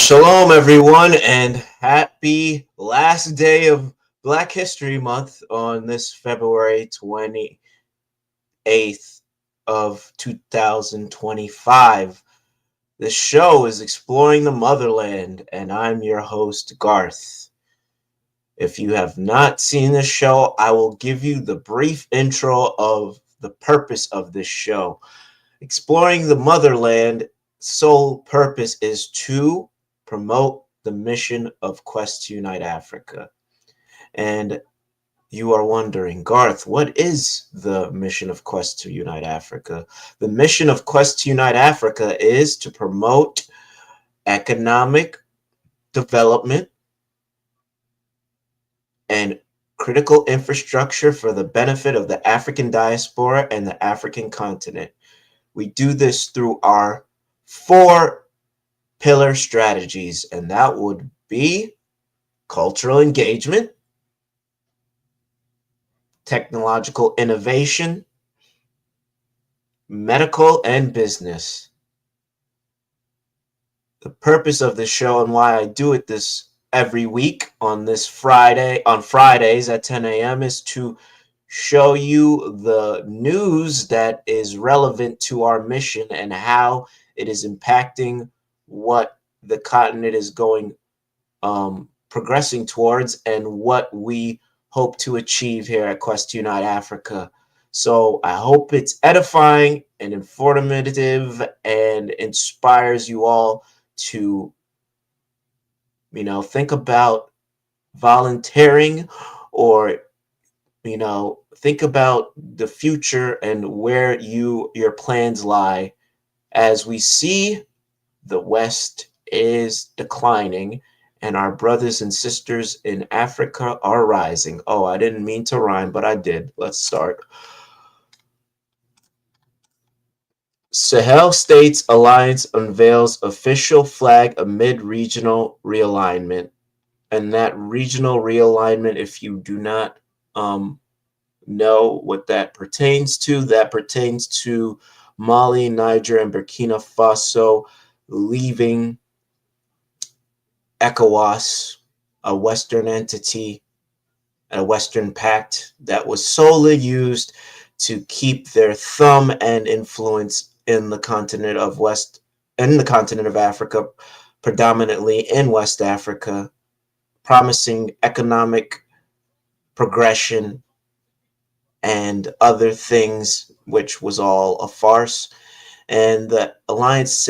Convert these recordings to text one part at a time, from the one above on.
Shalom, everyone, and happy last day of Black History Month on this February 28th of 2025. The show is Exploring the Motherland, and I'm your host, Garth. If you have not seen this show, I will give you the brief intro of the purpose of this show. Exploring the Motherland sole purpose is to promote the mission of Quest to Unite Africa. And you are wondering, Garth, what is the mission of Quest to Unite Africa? The mission of Quest to Unite Africa is to promote economic development and critical infrastructure for the benefit of the African diaspora and the African continent. We do this through our 4-pillar strategies, and that would be cultural engagement, technological innovation, medical, and business. The purpose of this show and why I do it this every week on Fridays at 10 a.m. is to show you the news that is relevant to our mission and how it is impacting what the continent is progressing towards and what we hope to achieve here at Quest to Unite Africa. So I hope it's edifying and informative and inspires you all to, think about volunteering or, think about the future and where your plans lie. As we see, the West is declining and our brothers and sisters in Africa are rising. Oh, I didn't mean to rhyme, but I did. Let's start. Sahel States Alliance unveils official flag amid regional realignment. And that regional realignment, if you do not know what that pertains to Mali, Niger, and Burkina Faso leaving ECOWAS, a Western entity, a Western pact that was solely used to keep their thumb and influence in the continent of Africa, predominantly in West Africa, promising economic progression and other things, which was all a farce. And the Alliance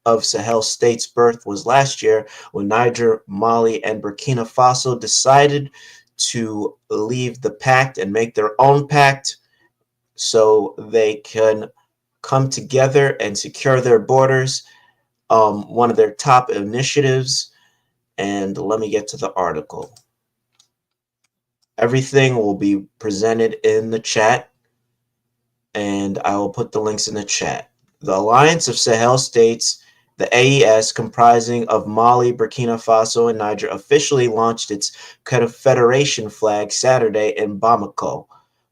of Sahel States' birth was last year when Niger, Mali, and Burkina Faso decided to leave the pact and make their own pact so they can come together and secure their borders. One of their top initiatives. And let me get to the article. Everything will be presented in the chat, and I will put the links in the chat. The Alliance of Sahel States, the AES, comprising of Mali, Burkina Faso, and Niger, officially launched its Confederation flag Saturday in Bamako,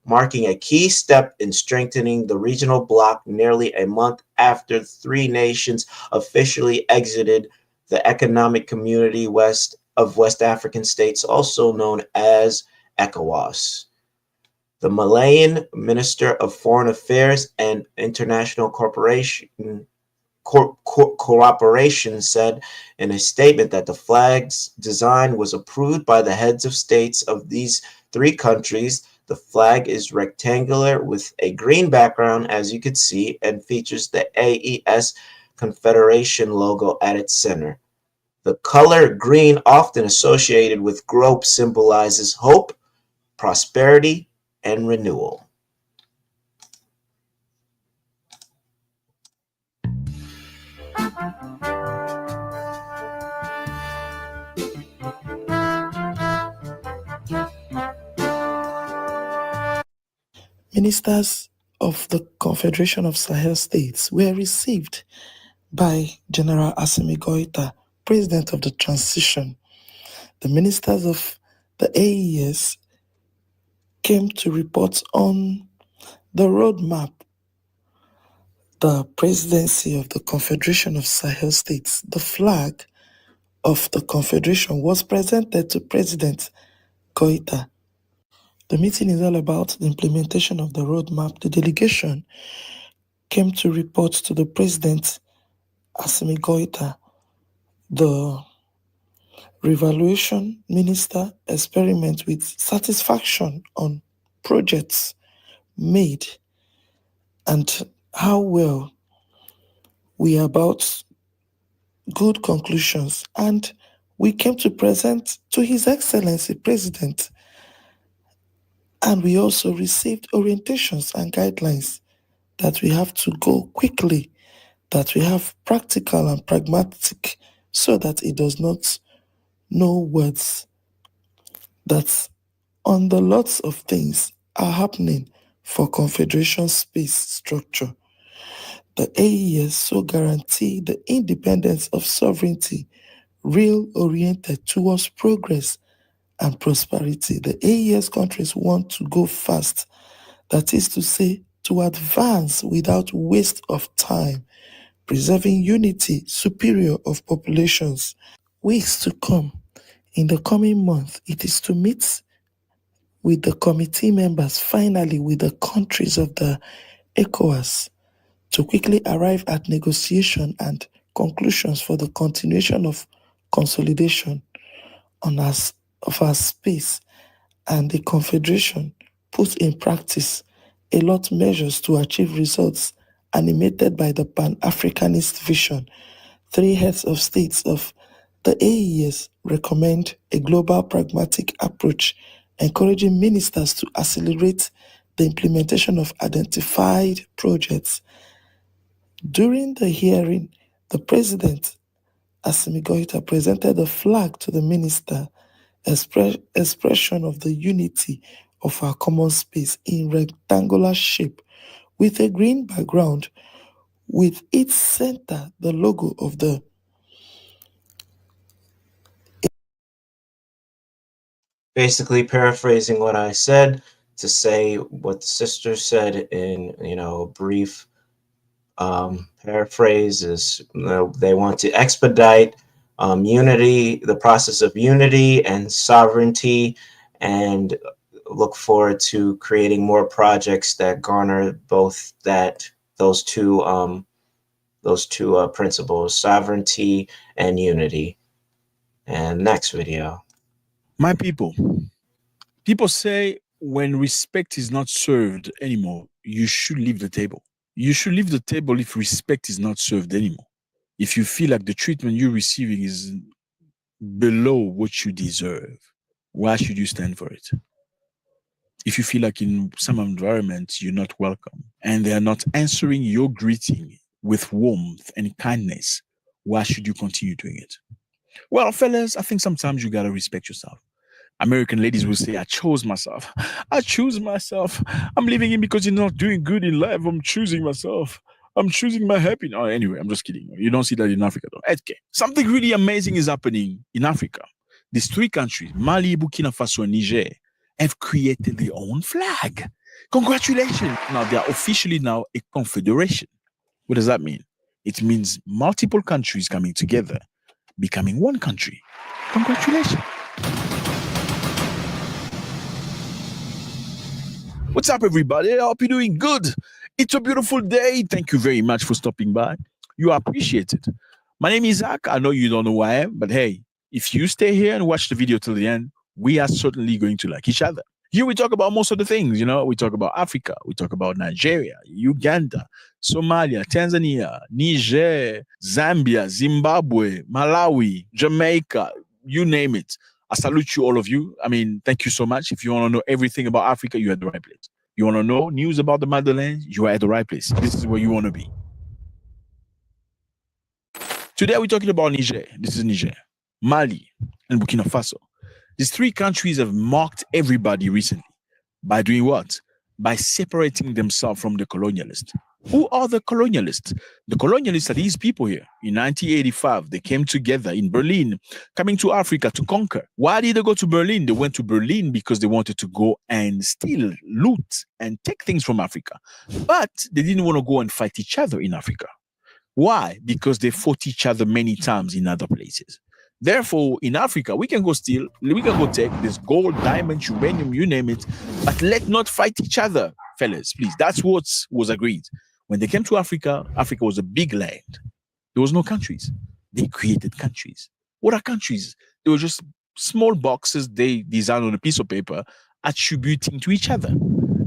marking a key step in strengthening the regional bloc nearly a month after the three nations officially exited the Economic Community of West African States, also known as ECOWAS. The Malawian Minister of Foreign Affairs and International Cooperation said in a statement that the flag's design was approved by the heads of states of these three countries. The flag is rectangular with a green background, as you can see, and features the AES Confederation logo at its center. The color green, often associated with growth, symbolizes hope, prosperity, and renewal. Ministers of the Confederation of Sahel States were received by General Assimi Goïta, President of the Transition. The ministers of the AES came to report on the roadmap the presidency of the Confederation of Sahel States, the flag of the Confederation was presented to President Goita. The meeting is all about the implementation of the roadmap. The delegation came to report to the President Assimi Goita. The revaluation minister experiment with satisfaction on projects made and how well we are about good conclusions, and we came to present to His Excellency President, and we also received orientations and guidelines that we have to go quickly, that we have practical and pragmatic, so that it does not know words, that on the lots of things are happening for Confederation space structure. The AES so guarantee the independence of sovereignty, real oriented towards progress and prosperity. The AES countries want to go fast, that is to say, to advance without waste of time, preserving unity superior of populations. Weeks to come, in the coming month, it is to meet with the committee members, finally with the countries of the ECOWAS, to quickly arrive at negotiation and conclusions for the continuation of consolidation of our space, and the Confederation put in practice a lot of measures to achieve results animated by the Pan-Africanist vision. 3 heads of states of the AES recommend a global pragmatic approach, encouraging ministers to accelerate the implementation of identified projects. During the hearing, the President, Assimi Goita, presented a flag to the minister, expression of the unity of our common space in rectangular shape with a green background, with its center the logo of the Basically paraphrasing what I said to say what the sister said in, brief paraphrase is, they want to expedite unity, the process of unity and sovereignty, and look forward to creating more projects that garner both those two principles, sovereignty and unity. And next video. My people say when respect is not served anymore, you should leave the table. You should leave the table if respect is not served anymore. If you feel like the treatment you're receiving is below what you deserve, why should you stand for it? If you feel like in some environments you're not welcome and they are not answering your greeting with warmth and kindness, why should you continue doing it? Well, fellas, I think sometimes you gotta respect yourself. American ladies will say, I chose myself. I choose myself. I'm living in because you're not doing good in life. I'm choosing myself. I'm choosing my happiness. Oh, anyway, I'm just kidding. You don't see that in Africa, though. Okay. Something really amazing is happening in Africa. These 3 countries, Mali, Burkina Faso, and Niger, have created their own flag. Congratulations. Now, they are officially now a confederation. What does that mean? It means multiple countries coming together, becoming one country. Congratulations. What's up, everybody? I hope you're doing good. It's a beautiful day. Thank you very much for stopping by. You are appreciated. My name is Zach. I know you don't know who I am, but hey, if you stay here and watch the video till the end, we are certainly going to like each other. Here we talk about most of the things, we talk about Africa, we talk about Nigeria, Uganda, Somalia, Tanzania, Niger, Zambia, Zimbabwe, Malawi, Jamaica, you name it. I salute you, all of you. I mean, thank you so much. If you want to know everything about Africa, you're at the right place. You want to know news about the Motherland, you are at the right place. This is where you want to be. Today, we're talking about Niger. This is Niger, Mali, and Burkina Faso. These 3 countries have mocked everybody recently. By doing what? By separating themselves from the colonialists. Who are the colonialists? The colonialists are these people here. In 1985, they came together in Berlin, coming to Africa to conquer. Why did they go to Berlin? They went to Berlin because they wanted to go and steal, loot, and take things from Africa. But they didn't want to go and fight each other in Africa. Why? Because they fought each other many times in other places. Therefore, in Africa, we can go steal, we can go take this gold, diamond, uranium, you name it, but let not fight each other, fellas, please. That's what was agreed. When they came to Africa, Africa was a big land. There was no countries. They created countries. What are countries? They were just small boxes they designed on a piece of paper, attributing to each other.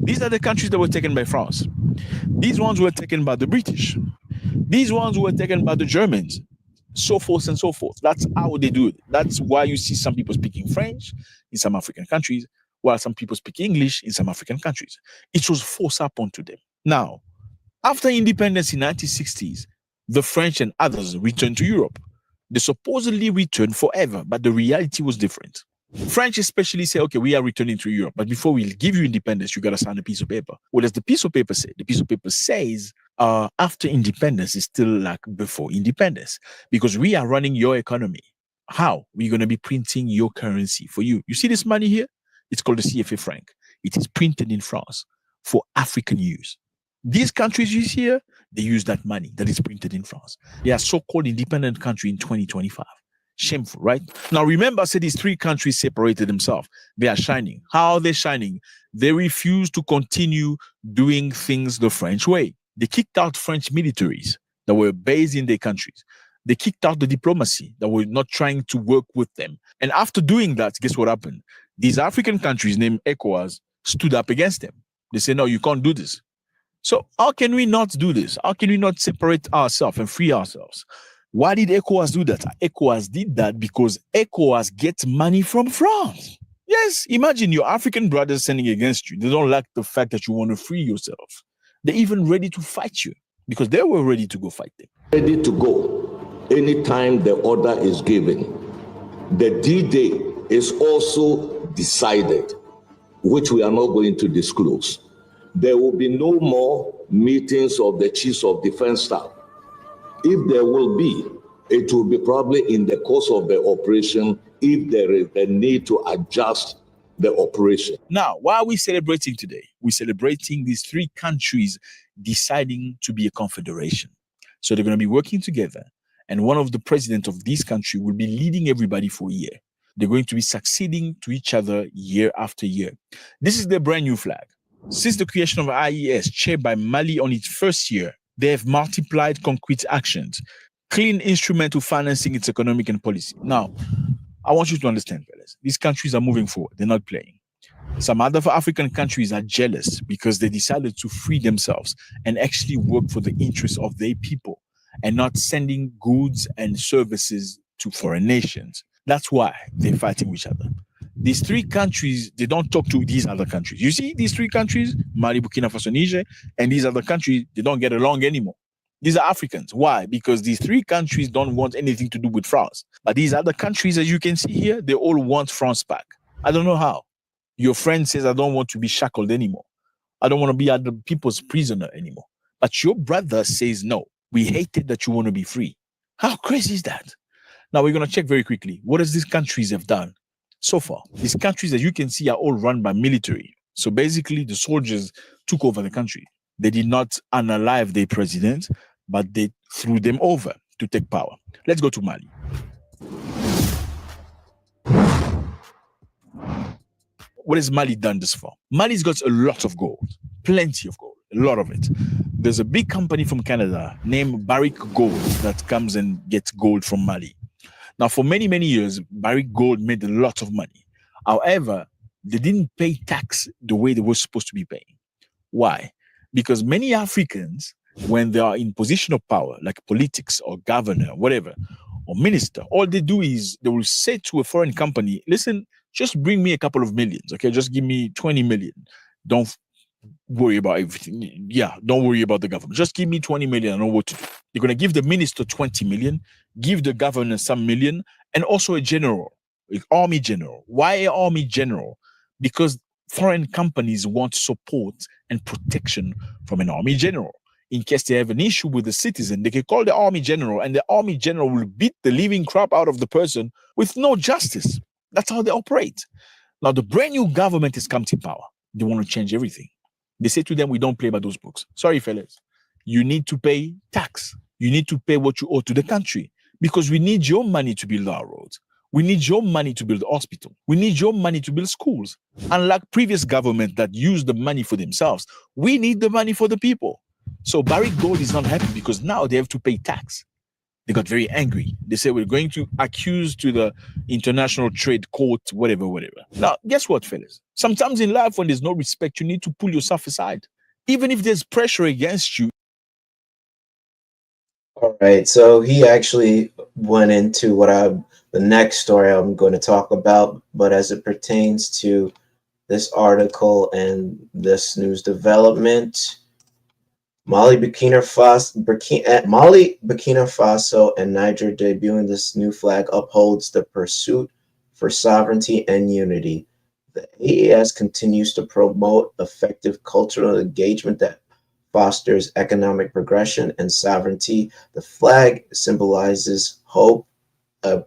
These are the countries that were taken by France. These ones were taken by the British. These ones were taken by the Germans. So forth and so forth. That's how they do it. That's why you see some people speaking French in some African countries, while some people speak English in some African countries. It was forced upon to them. Now, after independence in 1960s, the French and others returned to Europe. They supposedly returned forever, but the reality was different. French especially say, okay, we are returning to Europe, but before we give you independence, you got to sign a piece of paper. What does the piece of paper say? The piece of paper says, after independence is still like before independence, because we are running your economy. How? We're going to be printing your currency for you. You see this money here? It's called the CFA franc. It is printed in France for African use. These countries you see here, they use that money that is printed in France. They are so-called independent country in 2025. Shameful, right? Now, remember, I said these three countries separated themselves. They are shining. How are they shining? They refuse to continue doing things the French way. They kicked out French militaries that were based in their countries. They kicked out the diplomacy that were not trying to work with them. And after doing that, guess what happened? These African countries named ECOWAS stood up against them. They said, no, you can't do this. So how can we not do this? How can we not separate ourselves and free ourselves? Why did ECOWAS do that? ECOWAS did that because ECOWAS gets money from France. Yes, imagine your African brothers standing against you. They don't like the fact that you want to free yourself. They're even ready to fight you because they were ready to go fight them. Ready to go anytime the order is given. The D-Day is also decided, which we are not going to disclose. There will be no more meetings of the chiefs of defense staff. If there will be, it will be probably in the course of the operation if there is a need to adjust the operation. Now, why are we celebrating today? We're celebrating these three countries deciding to be a confederation. So they're going to be working together, and one of the presidents of this country will be leading everybody for a year. They're going to be succeeding to each other year after year. This is their brand new flag. Since the creation of IES, chaired by Mali on its first year, they have multiplied concrete actions, clean instrument to financing its economic and policy. Now, I want you to understand, fellas, these countries are moving forward. They're not playing. Some other African countries are jealous because they decided to free themselves and actually work for the interests of their people and not sending goods and services to foreign nations. That's why they're fighting with each other. These three countries, they don't talk to these other countries. You see, these three countries, Mali, Burkina Faso, Niger, and these other countries, they don't get along anymore. These are Africans. Why? Because these three countries don't want anything to do with France. But these other countries, as you can see here, they all want France back. I don't know how. Your friend says, I don't want to be shackled anymore. I don't want to be other people's prisoner anymore. But your brother says, no, we hate it that you want to be free. How crazy is that? Now we're going to check very quickly. What does these countries have done so far? These countries, as you can see, are all run by military. So basically, the soldiers took over the country. They did not unalive their president, but they threw them over to take power. Let's go to Mali. What has Mali done this far? Mali's got a lot of gold, plenty of gold, a lot of it. There's a big company from Canada named Barrick Gold that comes and gets gold from Mali. Now, for many, many years, Barrick Gold made a lot of money. However, they didn't pay tax the way they were supposed to be paying. Why? Because many Africans, when they are in position of power, like politics or governor, whatever, or minister, all they do is they will say to a foreign company, listen, just bring me a couple of millions, okay? Just give me 20 million. Don't worry about everything. Yeah, don't worry about the government. Just give me 20 million. I know what to do. They're going to give the minister 20 million, give the governor some million, and also a general, an army general. Why an army general? Because foreign companies want support and protection from an army general. in case they have an issue with the citizen, they can call the army general, and the army general will beat the living crap out of the person with no justice. That's how they operate. Now, the brand new government has come to power. They want to change everything. They say to them, we don't play by those books. Sorry, fellas. You need to pay tax. You need to pay what you owe to the country, because we need your money to build our roads. We need your money to build hospital. We need your money to build schools. Unlike previous government that used the money for themselves, we need the money for the people. So Barrick Gold is not happy because now they have to pay tax. They got very angry. They said, we're going to accuse to the International Trade Court, whatever. Now, guess what, fellas? Sometimes in life, when there's no respect, you need to pull yourself aside. Even if there's pressure against you. All right, so he actually went into the next story I'm going to talk about, but as it pertains to this article and this news development, Mali, Burkina Faso, and Niger debuting this new flag upholds the pursuit for sovereignty and unity. The AES continues to promote effective cultural engagement that fosters economic progression and sovereignty. The flag symbolizes hope and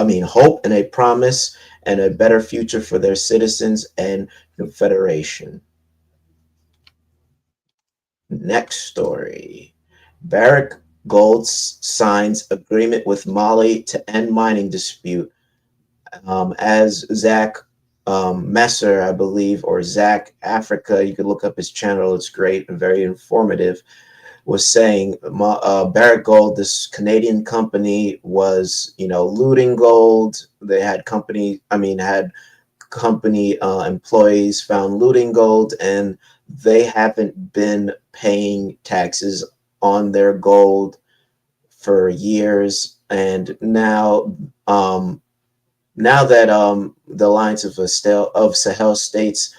a promise and a better future for their citizens and confederation. Next story. Barrick Gold signs agreement with Mali to end mining dispute. As Zach Messer, I believe, or Zach Africa, you could look up his channel. It's great and very informative. Was saying Barrick Gold, this Canadian company, was looting gold. They had company employees found looting gold, and they haven't been paying taxes on their gold for years. And now that the Alliance of Sahel States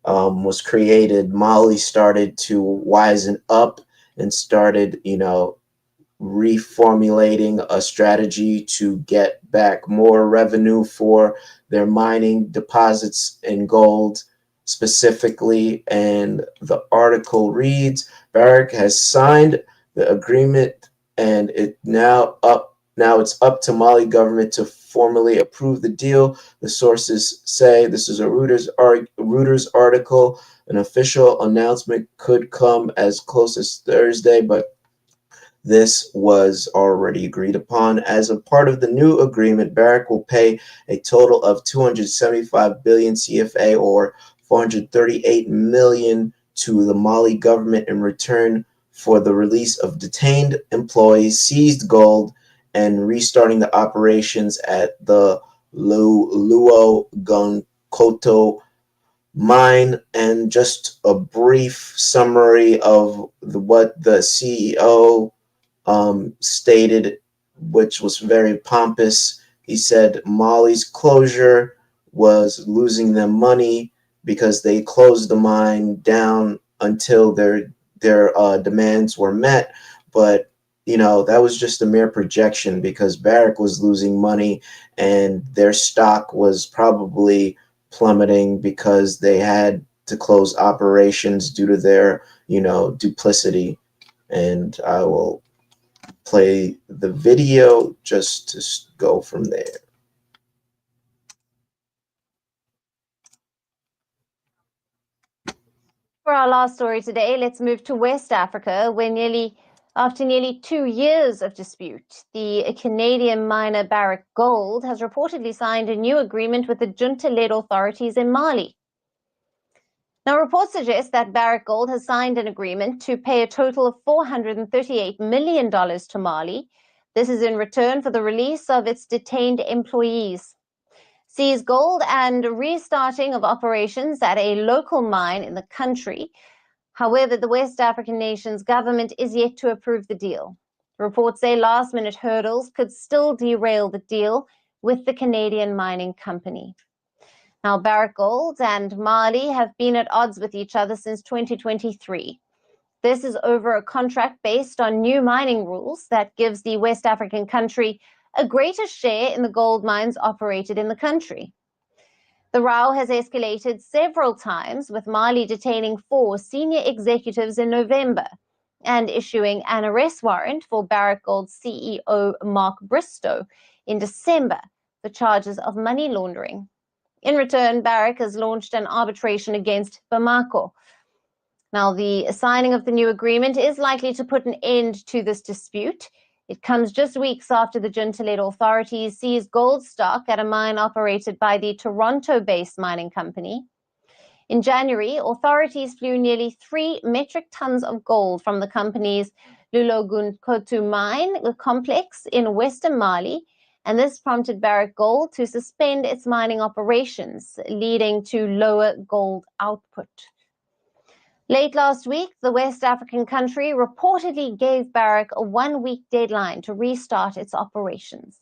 was created, Mali started to wisen up and started, reformulating a strategy to get back more revenue for their mining deposits in gold specifically. And the article reads, Barrick has signed the agreement, and now it's up to Mali government to formally approve the deal. The sources say, this is a Reuters article. An official announcement could come as close as Thursday, but this was already agreed upon. As a part of the new agreement, Barrick will pay a total of 275 billion CFA, or 438 million, to the Mali government in return for the release of detained employees, seized gold, and restarting the operations at the Luo Gonkoto mine. And just a brief summary of what the CEO stated, which was very pompous. He said Mali's closure was losing them money because they closed the mine down until their demands were met. But that was just a mere projection, because Barrick was losing money and their stock was probably plummeting because they had to close operations due to their duplicity. And I will play the video just to go from there. For our last story today, let's move to West Africa, where after nearly 2 years of dispute, the Canadian miner Barrick Gold has reportedly signed a new agreement with the junta-led authorities in Mali. Now, reports suggest that Barrick Gold has signed an agreement to pay a total of $438 million to Mali. This is in return for the release of its detained employees, seized gold, and restarting of operations at a local mine in the country. However, the West African nation's government is yet to approve the deal. Reports say last-minute hurdles could still derail the deal with the Canadian mining company. Now, Barrick Gold and Mali have been at odds with each other since 2023. This is over a contract based on new mining rules that gives the West African country a greater share in the gold mines operated in the country. The row has escalated several times, with Mali detaining 4 senior executives in November, and issuing an arrest warrant for Barrick Gold CEO Mark Bristow in December for charges of money laundering. In return, Barrick has launched an arbitration against Bamako. Now, the signing of the new agreement is likely to put an end to this dispute. It comes just weeks after the junta-led authorities seized gold stock at a mine operated by the Toronto-based mining company. In January, authorities flew nearly 3 metric tons of gold from the company's Loulo-Gounkoto mine complex in western Mali, and this prompted Barrick Gold to suspend its mining operations, leading to lower gold output. Late last week, the West African country reportedly gave Barrick a 1-week deadline to restart its operations.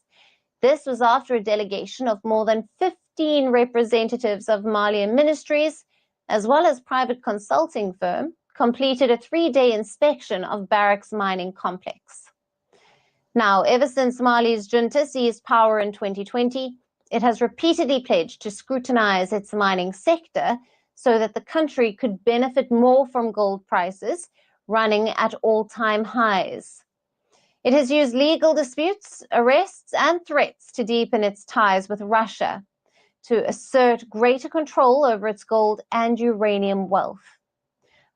This was after a delegation of more than 15 representatives of Malian ministries, as well as private consulting firm, completed a 3-day inspection of Barrick's mining complex. Now, ever since Mali's junta seized power in 2020, it has repeatedly pledged to scrutinize its mining sector so that the country could benefit more from gold prices running at all-time highs. It has used legal disputes, arrests, and threats to deepen its ties with Russia, to assert greater control over its gold and uranium wealth.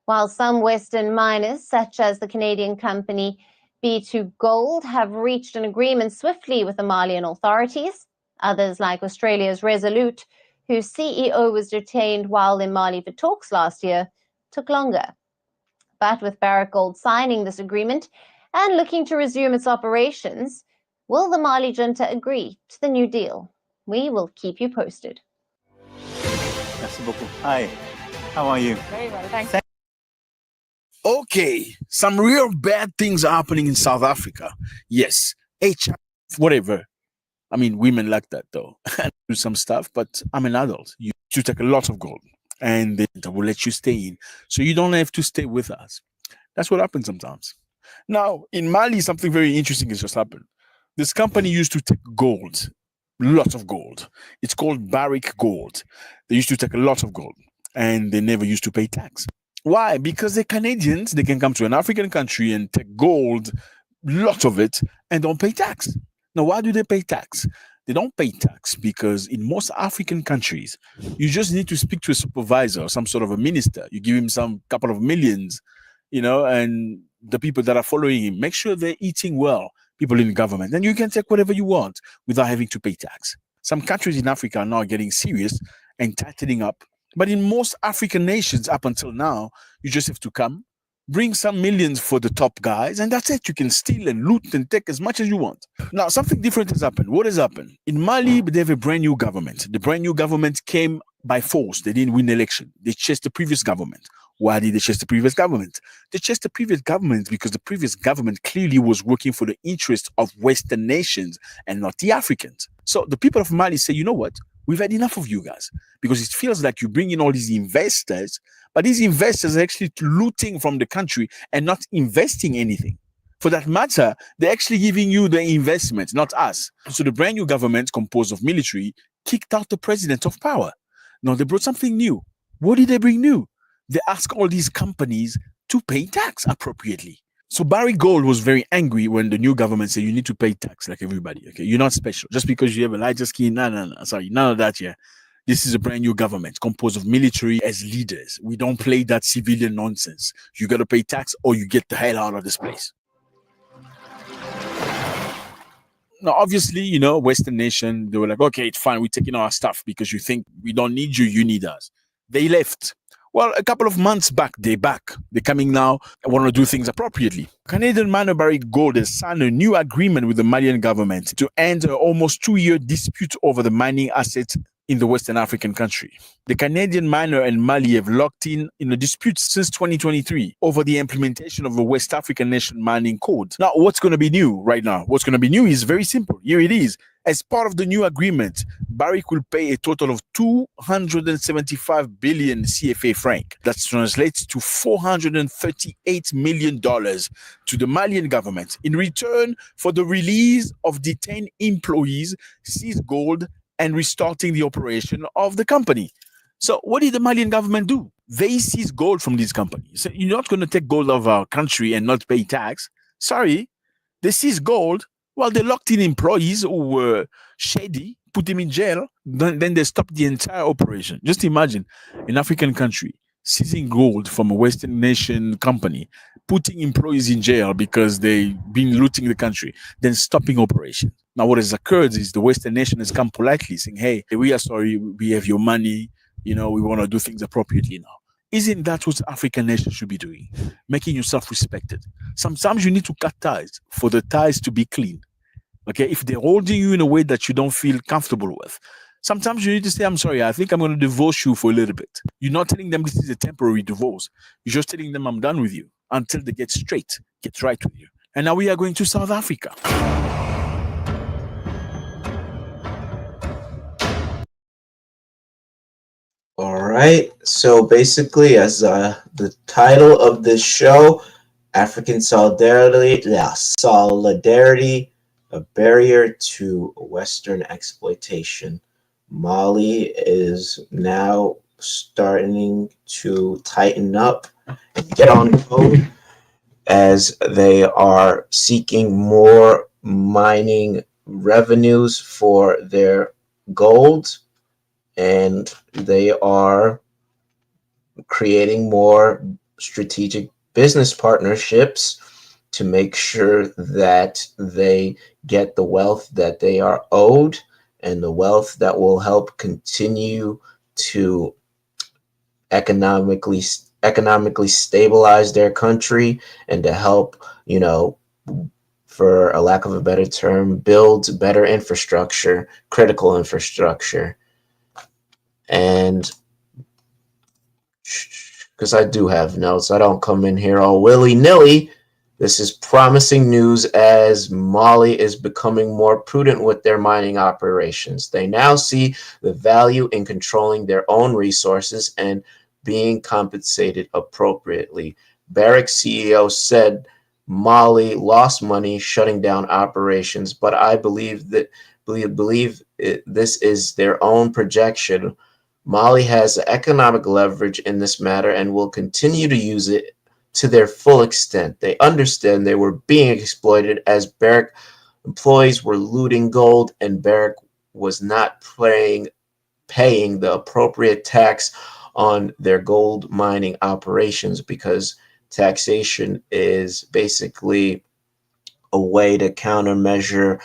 While some Western miners, such as the Canadian company B2 Gold, have reached an agreement swiftly with the Malian authorities, others, like Australia's Resolute, whose CEO was detained while in Mali for talks last year, took longer. But with Barrick Gold signing this agreement and looking to resume its operations, will the Mali junta agree to the new deal? We will keep you posted. Merci beaucoup. Hi, how are you? Very well, thanks. Okay, some real bad things are happening in South Africa. Yes, HIV, whatever. I mean, women like that though. Do some stuff, but I'm an adult. You take a lot of gold and they will let you stay in. So you don't have to stay with us. That's what happens sometimes. Now, in Mali, something very interesting has just happened. This company used to take gold, lots of gold. It's called Barrick Gold. They used to take a lot of gold and they never used to pay tax. Why? Because they're Canadians. They can come to an African country and take gold, lots of it, and don't pay tax. Now, why do they pay tax? They don't pay tax because in most African countries, you just need to speak to a supervisor, some sort of a minister. You give him some couple of millions, and the people that are following him, make sure they're eating well, people in government. And you can take whatever you want without having to pay tax. Some countries in Africa are now getting serious and tightening up. But in most African nations up until now, you just have to come, bring some millions for the top guys, and that's it. You can steal and loot and take as much as you want. Now, something different has happened. What has happened? In Mali, they have a brand new government. The brand new government came by force. They didn't win the election. They chased the previous government. Why did they chase the previous government? They chased the previous government because the previous government clearly was working for the interests of Western nations and not the Africans. So the people of Mali say, you know what? We've had enough of you guys, because it feels like you bring in all these investors, but these investors are actually looting from the country and not investing anything. For that matter, they're actually giving you the investment, not us. So the brand new government, composed of military, kicked out the president of power. Now they brought something new. What did they bring new? They asked all these companies to pay tax appropriately. So Barrick Gold was very angry when the new government said you need to pay tax like everybody. Okay, you're not special just because you have a lighter skin. No. Sorry, none of that here. This is a brand new government composed of military as leaders. We don't play that civilian nonsense. You got to pay tax or you get the hell out of this place. Now, obviously, Western nation, they were like, okay, it's fine. We're taking our stuff because you think we don't need you. You need us. They left. Well, a couple of months back, they're back. They're coming now and want to do things appropriately. Canadian miner Barrick Gold has signed a new agreement with the Malian government to end an almost 2-year dispute over the mining assets in the Western African country. The Canadian miner and Mali have locked in a dispute since 2023 over the implementation of the West African Nation Mining Code. Now, what's going to be new right now? What's going to be new is very simple. Here it is. As part of the new agreement, Barrick will pay a total of 275 billion CFA franc. That translates to $438 million to the Malian government in return for the release of detained employees, seized gold, and restarting the operation of the company. So what did the Malian government do? They seize gold from these companies. So you're not going to take gold out of our country and not pay tax. Sorry, they seize gold while they locked in employees who were shady, put them in jail, then they stopped the entire operation. Just imagine an African country seizing gold from a Western nation company, putting employees in jail because they've been looting the country, then stopping operation. Now, what has occurred is the Western nation has come politely saying, hey, we are sorry, we have your money, we want to do things appropriately now. Isn't that what African nations should be doing? Making yourself respected. Sometimes you need to cut ties for the ties to be clean. Okay, if they're holding you in a way that you don't feel comfortable with, sometimes you need to say, I'm sorry, I think I'm going to divorce you for a little bit. You're not telling them this is a temporary divorce. You're just telling them I'm done with you until they get right with you. And now we are going to South Africa. All right. So basically, as the title of this show, African Solidarity, a barrier to Western exploitation. Mali is now starting to tighten up and get on code as they are seeking more mining revenues for their gold, and they are creating more strategic business partnerships to make sure that they get the wealth that they are owed and the wealth that will help continue to economically stabilize their country and to help, for a lack of a better term, build better infrastructure, critical infrastructure. And because I do have notes, I don't come in here all willy-nilly. This is promising news as Mali is becoming more prudent with their mining operations. They now see the value in controlling their own resources and being compensated appropriately. Barrick CEO said Mali lost money shutting down operations, but I believe this is their own projection. Mali has economic leverage in this matter and will continue to use it to their full extent. They understand they were being exploited as Barrick employees were looting gold and Barrick was not paying the appropriate tax on their gold mining operations, because taxation is basically a way to countermeasure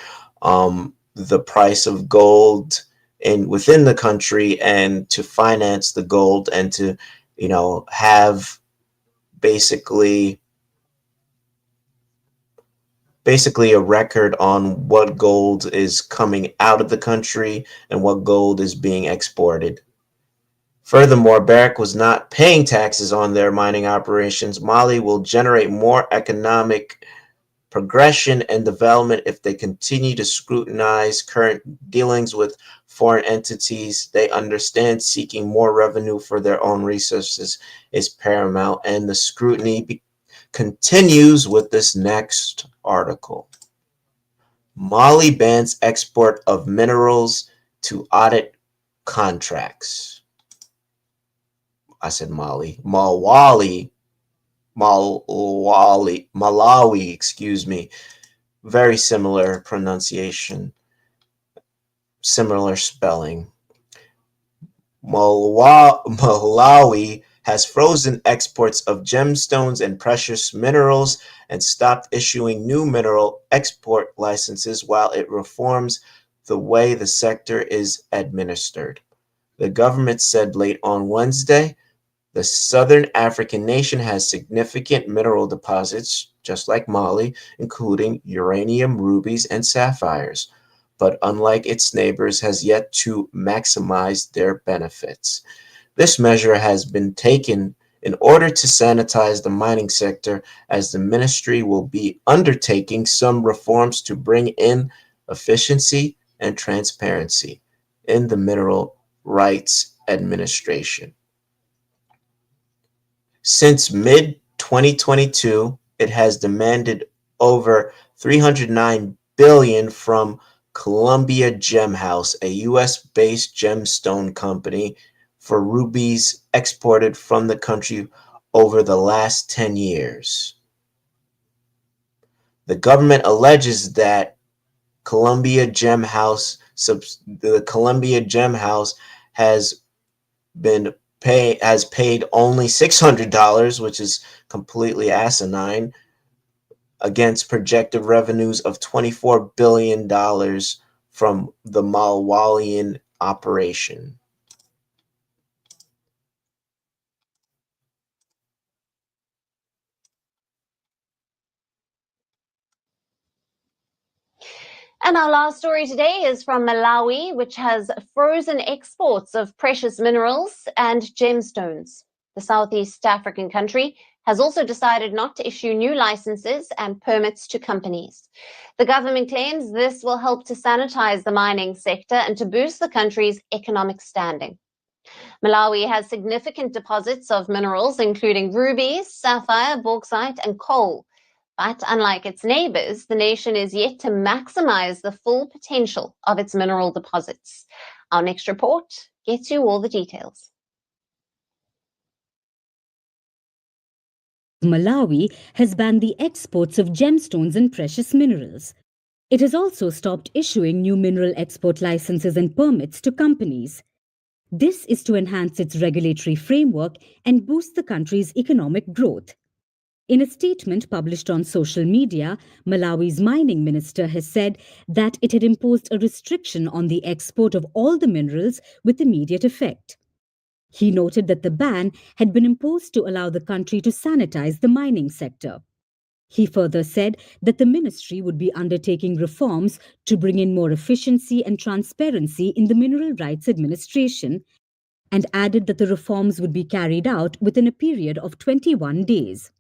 the price of gold within the country and to finance the gold and to have basically a record on what gold is coming out of the country and what gold is being exported. Furthermore, Barrick was not paying taxes on their mining operations. Mali will generate more economic progression and development if they continue to scrutinize current dealings with foreign entities. They understand seeking more revenue for their own resources is paramount, and the scrutiny continues with this next article. Mali bans export of minerals to audit contracts. I said Mali. Malawi, excuse me. Very similar pronunciation, similar spelling. Malawi has frozen exports of gemstones and precious minerals and stopped issuing new mineral export licenses while it reforms the way the sector is administered. The government said late on Wednesday the southern African nation has significant mineral deposits, just like Mali, including uranium, rubies, and sapphires, but unlike its neighbors, has yet to maximize their benefits. This measure has been taken in order to sanitize the mining sector, as the ministry will be undertaking some reforms to bring in efficiency and transparency in the mineral rights administration. Since mid-2022, it has demanded over $309 billion from Columbia Gem House, a U.S.-based gemstone company, for rubies exported from the country over the last 10 years. The government alleges that the Columbia Gem House has paid only $600, which is completely asinine, against projected revenues of $24 billion from the Malawian operation. And our last story today is from Malawi, which has frozen exports of precious minerals and gemstones. The Southeast African country has also decided not to issue new licenses and permits to companies. The government claims this will help to sanitize the mining sector and to boost the country's economic standing. Malawi has significant deposits of minerals, including rubies, sapphire, bauxite, and coal. But unlike its neighbors, the nation is yet to maximize the full potential of its mineral deposits. Our next report gets you all the details. Malawi has banned the exports of gemstones and precious minerals. It has also stopped issuing new mineral export licenses and permits to companies. This is to enhance its regulatory framework and boost the country's economic growth. In a statement published on social media, Malawi's mining minister has said that it had imposed a restriction on the export of all the minerals with immediate effect. He noted that the ban had been imposed to allow the country to sanitize the mining sector. He further said that the ministry would be undertaking reforms to bring in more efficiency and transparency in the Mineral Rights Administration, and added that the reforms would be carried out within a period of 21 days.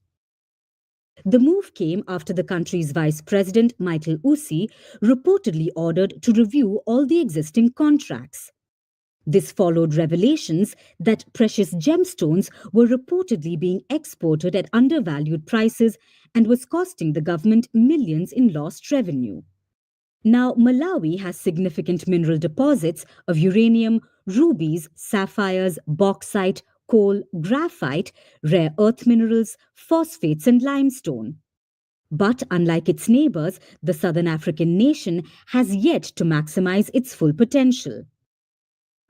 The move came after the country's Vice President, Michael Ussi, reportedly ordered to review all the existing contracts. This followed revelations that precious gemstones were reportedly being exported at undervalued prices and was costing the government millions in lost revenue. Now, Malawi has significant mineral deposits of uranium, rubies, sapphires, bauxite, coal, graphite, rare earth minerals, phosphates, and limestone. But unlike its neighbors, the Southern African nation has yet to maximize its full potential.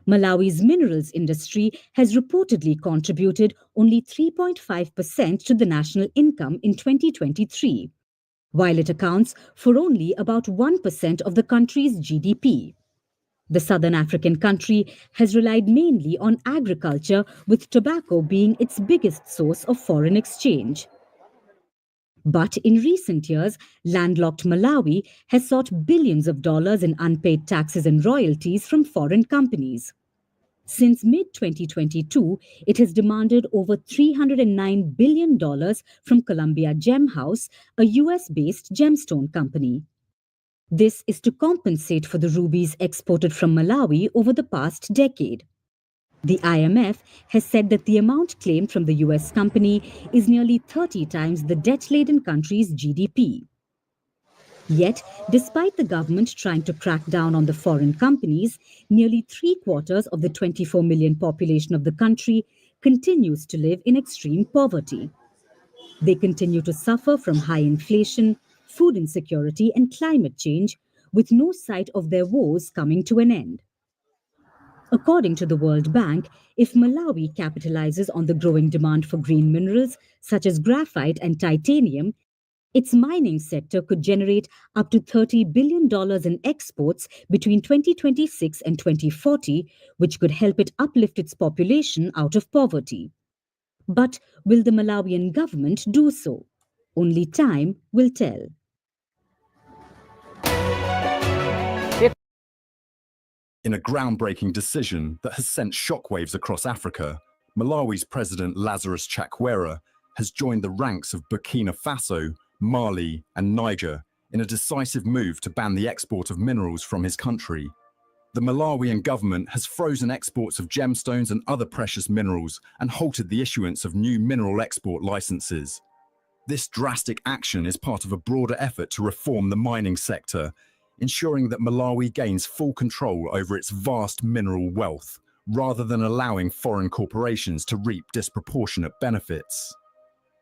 Malawi's minerals industry has reportedly contributed only 3.5% to the national income in 2023, while it accounts for only about 1% of the country's GDP. The Southern African country has relied mainly on agriculture, with tobacco being its biggest source of foreign exchange. But in recent years, landlocked Malawi has sought billions of dollars in unpaid taxes and royalties from foreign companies. Since mid-2022, it has demanded over $309 billion from Columbia Gem House, a US-based gemstone company. This is to compensate for the rubies exported from Malawi over the past decade. The IMF has said that the amount claimed from the US company is nearly 30 times the debt-laden country's GDP. Yet, despite the government trying to crack down on the foreign companies, nearly 3/4 of the 24 million population of the country continues to live in extreme poverty. They continue to suffer from high inflation, food insecurity, and climate change, with no sight of their woes coming to an end. According to the World Bank, if Malawi capitalizes on the growing demand for green minerals such as graphite and titanium, its mining sector could generate up to $30 billion in exports between 2026 and 2040, which could help it uplift its population out of poverty. But will the Malawian government do so? Only time will tell. In a groundbreaking decision that has sent shockwaves across Africa, Malawi's President Lazarus Chakwera has joined the ranks of Burkina Faso, Mali, and Niger in a decisive move to ban the export of minerals from his country. The Malawian government has frozen exports of gemstones and other precious minerals and halted the issuance of new mineral export licenses. This drastic action is part of a broader effort to reform the mining sector, ensuring that Malawi gains full control over its vast mineral wealth, rather than allowing foreign corporations to reap disproportionate benefits.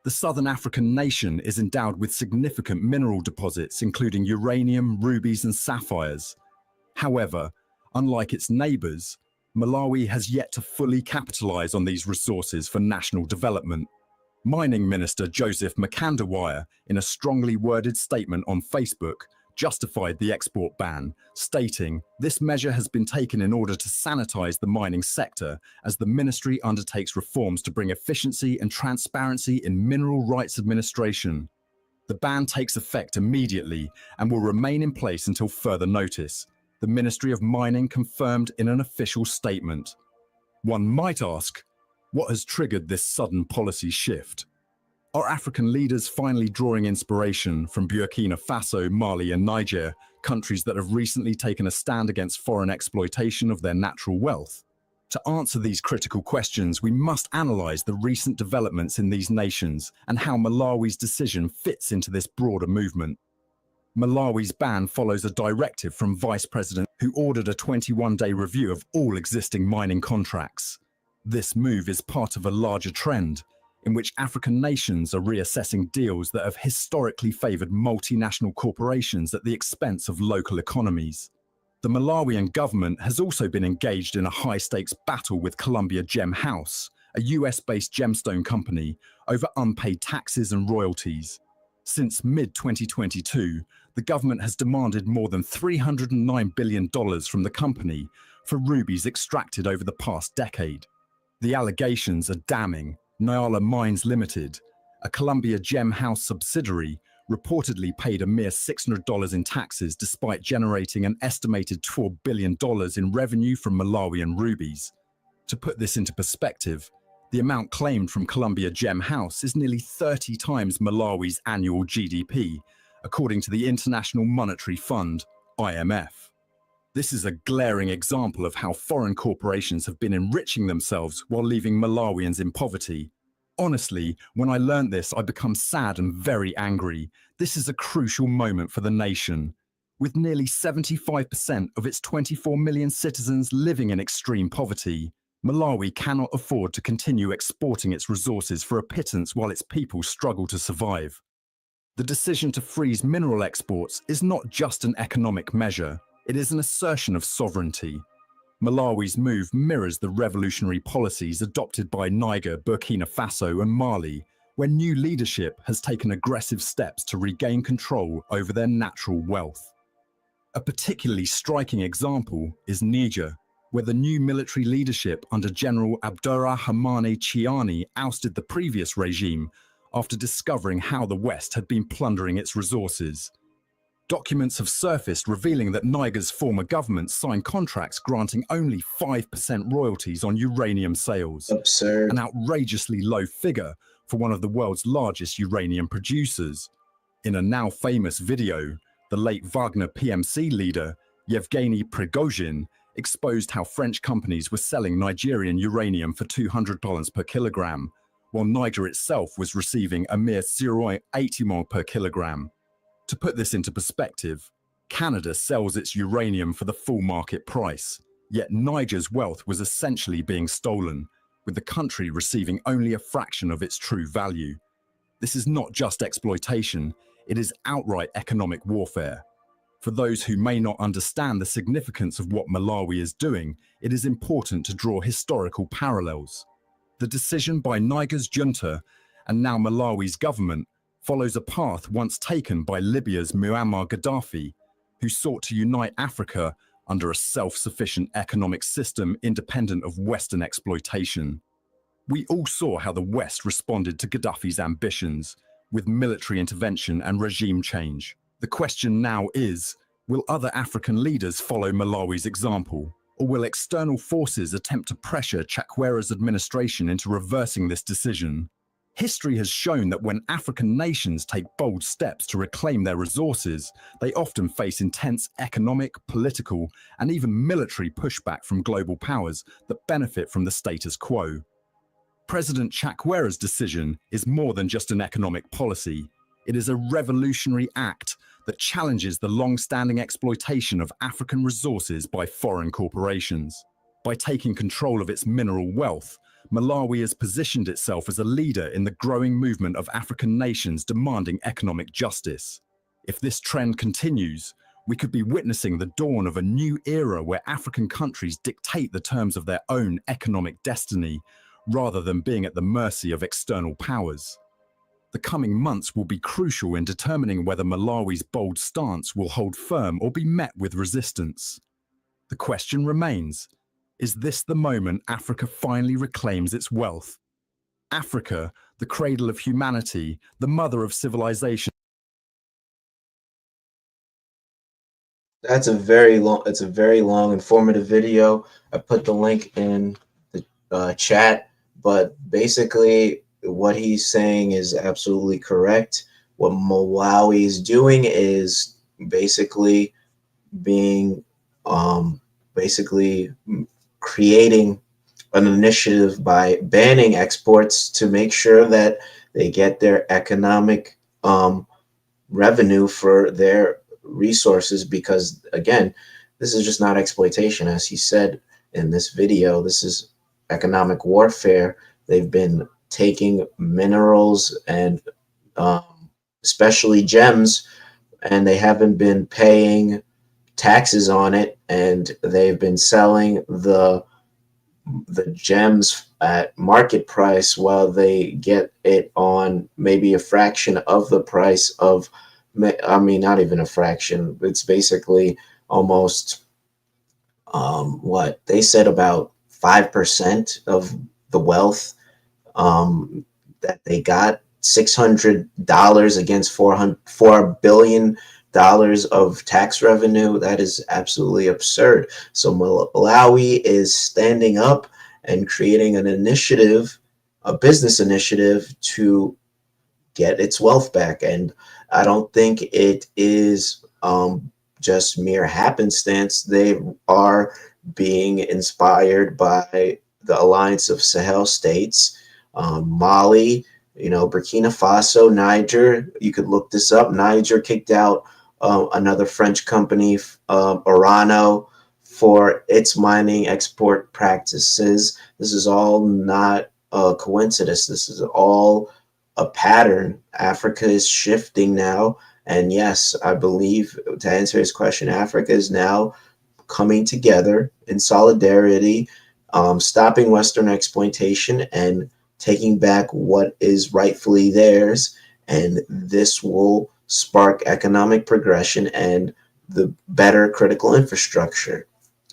The southern African nation is endowed with significant mineral deposits, including uranium, rubies, and sapphires. However, unlike its neighbors, Malawi has yet to fully capitalize on these resources for national development. Mining Minister Joseph Makandawire, in a strongly worded statement on Facebook, justified the export ban, stating, "This measure has been taken in order to sanitize the mining sector as the ministry undertakes reforms to bring efficiency and transparency in mineral rights administration." The ban takes effect immediately and will remain in place until further notice, the Ministry of Mining confirmed in an official statement. One might ask, what has triggered this sudden policy shift? Are African leaders finally drawing inspiration from Burkina Faso, Mali, and Niger, countries that have recently taken a stand against foreign exploitation of their natural wealth? To answer these critical questions, we must analyze the recent developments in these nations and how Malawi's decision fits into this broader movement. Malawi's ban follows a directive from Vice President who ordered a 21-day review of all existing mining contracts. This move is part of a larger trend in which African nations are reassessing deals that have historically favored multinational corporations at the expense of local economies. The Malawian government has also been engaged in a high-stakes battle with Columbia Gem House, a US-based gemstone company, over unpaid taxes and royalties. Since mid-2022, the government has demanded more than $309 billion from the company for rubies extracted over the past decade. The allegations are damning. Nyala Mines Limited, a Columbia Gem House subsidiary, reportedly paid a mere $600 in taxes despite generating an estimated $4 billion in revenue from Malawian rubies. To put this into perspective, the amount claimed from Columbia Gem House is nearly 30 times Malawi's annual GDP, according to the International Monetary Fund, IMF. This is a glaring example of how foreign corporations have been enriching themselves while leaving Malawians in poverty. Honestly, when I learned this, I become sad and very angry. This is a crucial moment for the nation. With nearly 75% of its 24 million citizens living in extreme poverty, Malawi cannot afford to continue exporting its resources for a pittance while its people struggle to survive. The decision to freeze mineral exports is not just an economic measure. It is an assertion of sovereignty. Malawi's move mirrors the revolutionary policies adopted by Niger, Burkina Faso, and Mali, where new leadership has taken aggressive steps to regain control over their natural wealth. A particularly striking example is Niger, where the new military leadership under General Abdurrahmane Chiani ousted the previous regime after discovering how the West had been plundering its resources. Documents have surfaced revealing that Niger's former government signed contracts granting only 5% royalties on uranium sales. Absurd. An outrageously low figure for one of the world's largest uranium producers. In a now famous video, the late Wagner PMC leader, Yevgeny Prigozhin, exposed how French companies were selling Nigerian uranium for $200 per kilogram, while Niger itself was receiving a mere 0.80 mol per kilogram. To put this into perspective, Canada sells its uranium for the full market price, yet Niger's wealth was essentially being stolen, with the country receiving only a fraction of its true value. This is not just exploitation, it is outright economic warfare. For those who may not understand the significance of what Malawi is doing, it is important to draw historical parallels. The decision by Niger's junta, and now Malawi's government, follows a path once taken by Libya's Muammar Gaddafi, who sought to unite Africa under a self-sufficient economic system independent of Western exploitation. We all saw how the West responded to Gaddafi's ambitions, with military intervention and regime change. The question now is, will other African leaders follow Malawi's example, or will external forces attempt to pressure Chakwera's administration into reversing this decision? History has shown that when African nations take bold steps to reclaim their resources, they often face intense economic, political, and even military pushback from global powers that benefit from the status quo. President Chakwera's decision is more than just an economic policy. It is a revolutionary act that challenges the long-standing exploitation of African resources by foreign corporations. By taking control of its mineral wealth, Malawi has positioned itself as a leader in the growing movement of African nations demanding economic justice. If this trend continues, we could be witnessing the dawn of a new era where African countries dictate the terms of their own economic destiny, rather than being at the mercy of external powers. The coming months will be crucial in determining whether Malawi's bold stance will hold firm or be met with resistance. The question remains, is this the moment Africa finally reclaims its wealth? Africa, the cradle of humanity, the mother of civilization. That's a very long, it's a very long, informative video. I put the link in the chat, but basically what he's saying is absolutely correct. What Malawi is doing is basically being, basically creating an initiative by banning exports to make sure that they get their economic revenue for their resources, because again, this is just not exploitation. As he said in this video, this is economic warfare. They've been taking minerals and especially gems, and they haven't been paying taxes on it, and they've been selling the gems at market price while they get it on maybe a fraction of the price of, I mean, not even a fraction. It's basically almost what they said, about 5% of the wealth that they got. $600 against $4 billion of tax revenue. That is absolutely absurd. So Malawi is standing up and creating an initiative, a business initiative, to get its wealth back. And I don't think it is just mere happenstance. They are being inspired by the alliance of Sahel states, Mali, Burkina Faso, Niger. You could look this up. Niger kicked out another French company, Orano, for its mining export practices. This is all not a coincidence. This is all a pattern. Africa is shifting now. And yes, I believe, to answer his question, Africa is now coming together in solidarity, stopping Western exploitation and taking back what is rightfully theirs. And this will spark economic progression and the better critical infrastructure.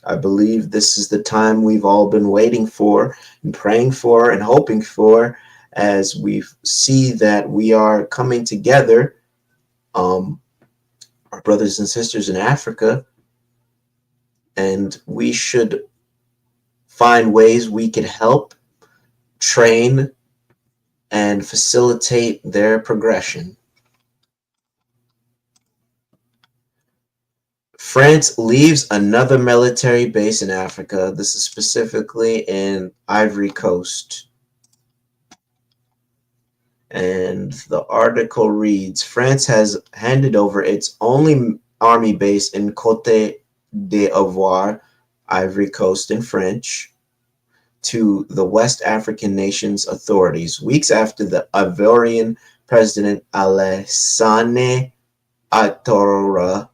I believe this is the time we've all been waiting for and praying for and hoping for, as we see that we are coming together, our brothers and sisters in Africa, and we should find ways we can help, train, and facilitate their progression. France leaves another military base in Africa. This is specifically in Ivory Coast. And the article reads, France has handed over its only army base in Côte d'Ivoire, Ivory Coast in French, to the West African nations authorities, weeks after the Ivorian president Alassane Ouattara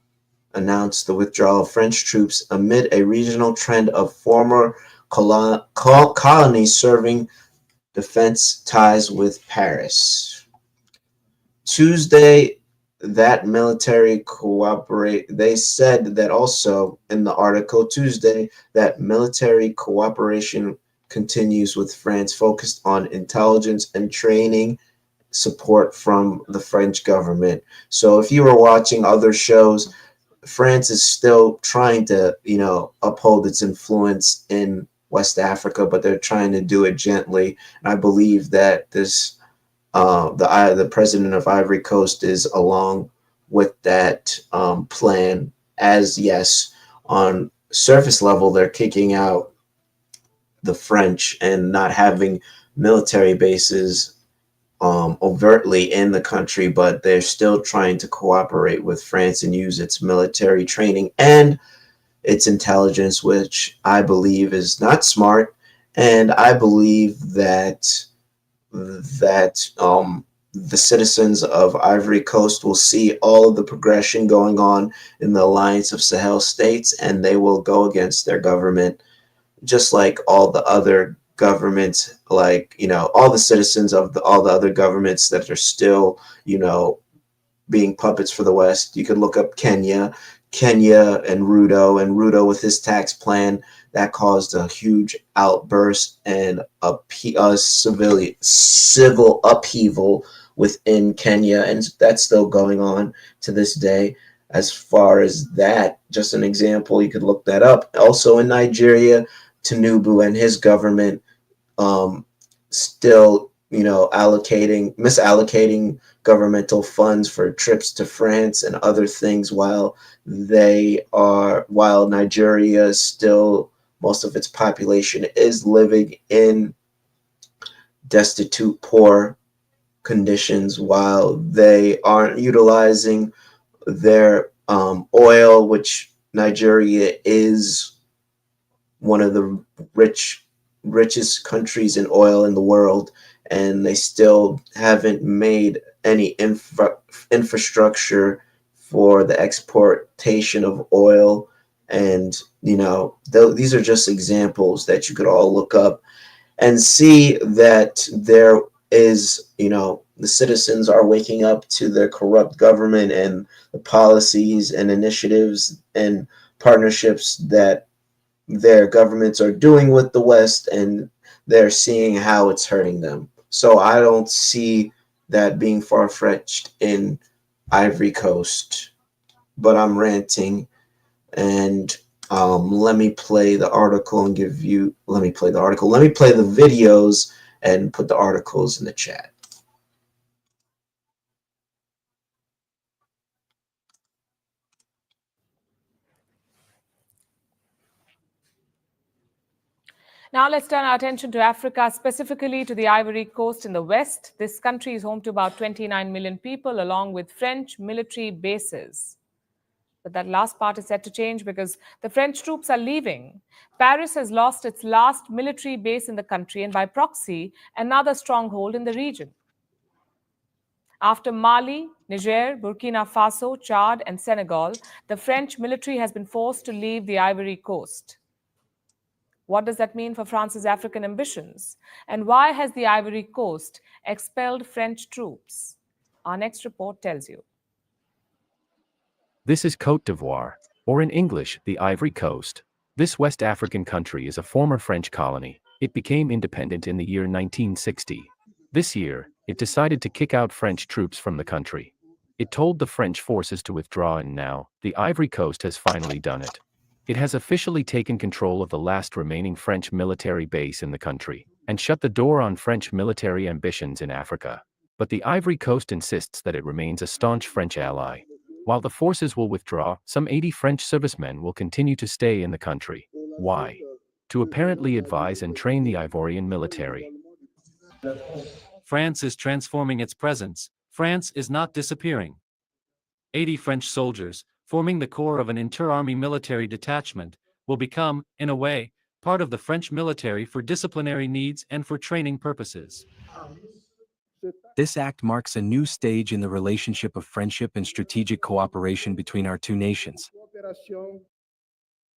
announced the withdrawal of French troops amid a regional trend of former colonies serving defense ties with Paris. Tuesday, that military they said that also in the article, Tuesday, that military cooperation continues with France, focused on intelligence and training support from the French government. So if you were watching other shows, France is still trying to, uphold its influence in West Africa, but they're trying to do it gently. And I believe that this, the president of Ivory Coast is along with that plan. As yes, on surface level, they're kicking out the French and not having military bases overtly in the country, but they're still trying to cooperate with France and use its military training and its intelligence, which I believe is not smart, and I believe that the citizens of Ivory Coast will see all of the progression going on in the alliance of Sahel states, and they will go against their government, just like all the other governments, like, all the citizens of all the other governments that are still, being puppets for the West. You could look up Kenya and Ruto with his tax plan that caused a huge outburst and a civil upheaval within Kenya, and that's still going on to this day. As far as that, just an example, you could look that up. Also in Nigeria, Tinubu and his government still, misallocating governmental funds for trips to France and other things, while Nigeria is still, most of its population is living in destitute, poor conditions, while they aren't utilizing their oil, which Nigeria is one of the richest countries in oil in the world, and they still haven't made any infrastructure for the exportation of oil. And these are just examples that you could all look up and see that there is, the citizens are waking up to their corrupt government and the policies and initiatives and partnerships that their governments are doing with the West, and they're seeing how it's hurting them. So I don't see that being far-fetched in Ivory Coast, but I'm ranting. And let me play the article and let me play the videos and put the articles in the chat. Now let's turn our attention to Africa, specifically to the Ivory Coast in the west. This country is home to about 29 million people, along with French military bases. But that last part is set to change because the French troops are leaving. Paris has lost its last military base in the country, and by proxy, another stronghold in the region. After Mali, Niger, Burkina Faso, Chad, and Senegal, the French military has been forced to leave the Ivory Coast. What does that mean for France's African ambitions? And why has the Ivory Coast expelled French troops? Our next report tells you. This is Côte d'Ivoire, or in English, the Ivory Coast. This West African country is a former French colony. It became independent in the year 1960. This year, it decided to kick out French troops from the country. It told the French forces to withdraw, and now, the Ivory Coast has finally done it. It has officially taken control of the last remaining French military base in the country, and shut the door on French military ambitions in Africa. But the Ivory Coast insists that it remains a staunch French ally. While the forces will withdraw, some 80 French servicemen will continue to stay in the country. Why? To apparently advise and train the Ivorian military. France is transforming its presence. France is not disappearing. 80 French soldiers, forming the core of an inter-army military detachment, will become, in a way, part of the French military for disciplinary needs and for training purposes. This act marks a new stage in the relationship of friendship and strategic cooperation between our two nations.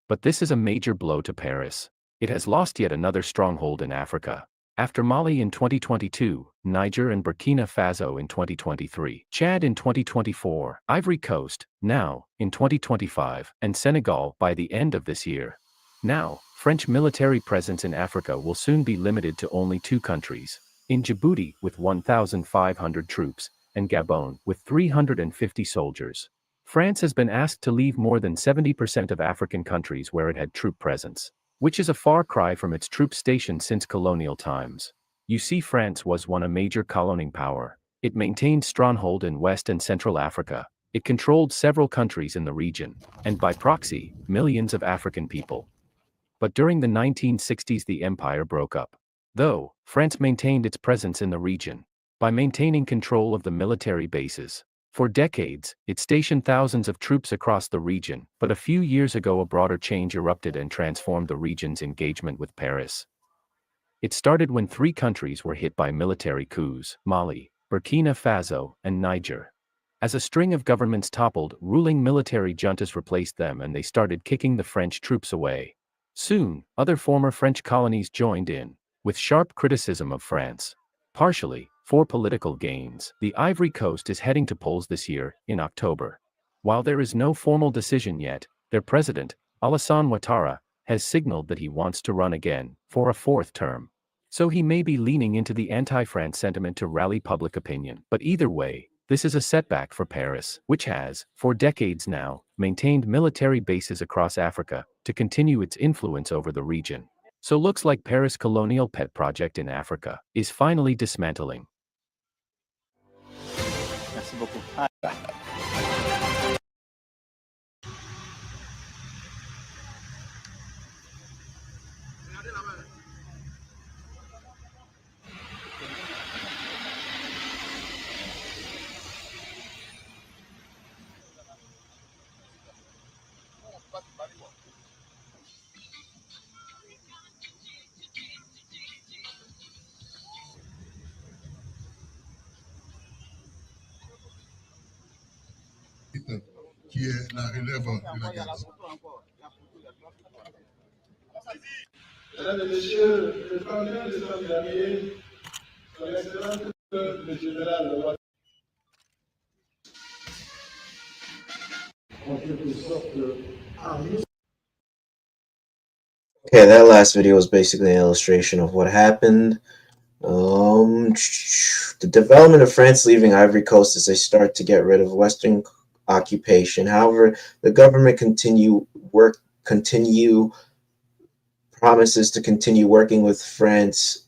But this is a major blow to Paris. It has lost yet another stronghold in Africa. After Mali in 2022, Niger and Burkina Faso in 2023, Chad in 2024, Ivory Coast, now, in 2025, and Senegal by the end of this year. Now, French military presence in Africa will soon be limited to only two countries. In Djibouti with 1,500 troops, and Gabon with 350 soldiers. France has been asked to leave more than 70% of African countries where it had troop presence, which is a far cry from its troop station since colonial times. You see, France was once a major colonying power. It maintained stronghold in West and Central Africa. It controlled several countries in the region, and by proxy, millions of African people. But during the 1960s the empire broke up. Though, France maintained its presence in the region. By maintaining control of the military bases, For decades, it stationed thousands of troops across the region, but a few years ago a broader change erupted and transformed the region's engagement with Paris. It started when 3 countries were hit by military coups: Mali, Burkina Faso, and Niger. As a string of governments toppled, ruling military juntas replaced them and they started kicking the French troops away. Soon, other former French colonies joined in, with sharp criticism of France. Partially, for political gains, the Ivory Coast is heading to polls this year, in October. While there is no formal decision yet, their president, Alassane Ouattara, has signaled that he wants to run again, for a 4th term. So he may be leaning into the anti-France sentiment to rally public opinion. But either way, this is a setback for Paris, which has, for decades now, maintained military bases across Africa to continue its influence over the region. So looks like Paris' colonial pet project in Africa is finally dismantling. Merci beaucoup. Hi. Qui est la relève de la gaz. Mesdames et messieurs, le 31 décembre dernier, son Excellence le général en quelque sorte armé. Okay, that last video was basically an illustration of what happened. The development of France leaving Ivory Coast as they start to get rid of Western occupation. However, the government promises to continue working with France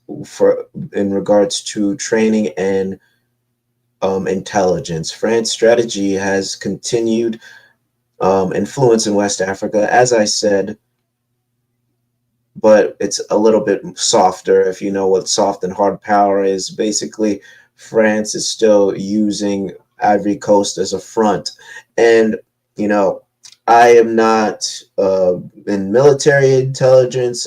in regards to training and intelligence. France's strategy has continued influence in West Africa, as I said, but it's a little bit softer. If you know what soft and hard power is, basically France is still using Ivory Coast as a front. And, you know, I am not in military intelligence.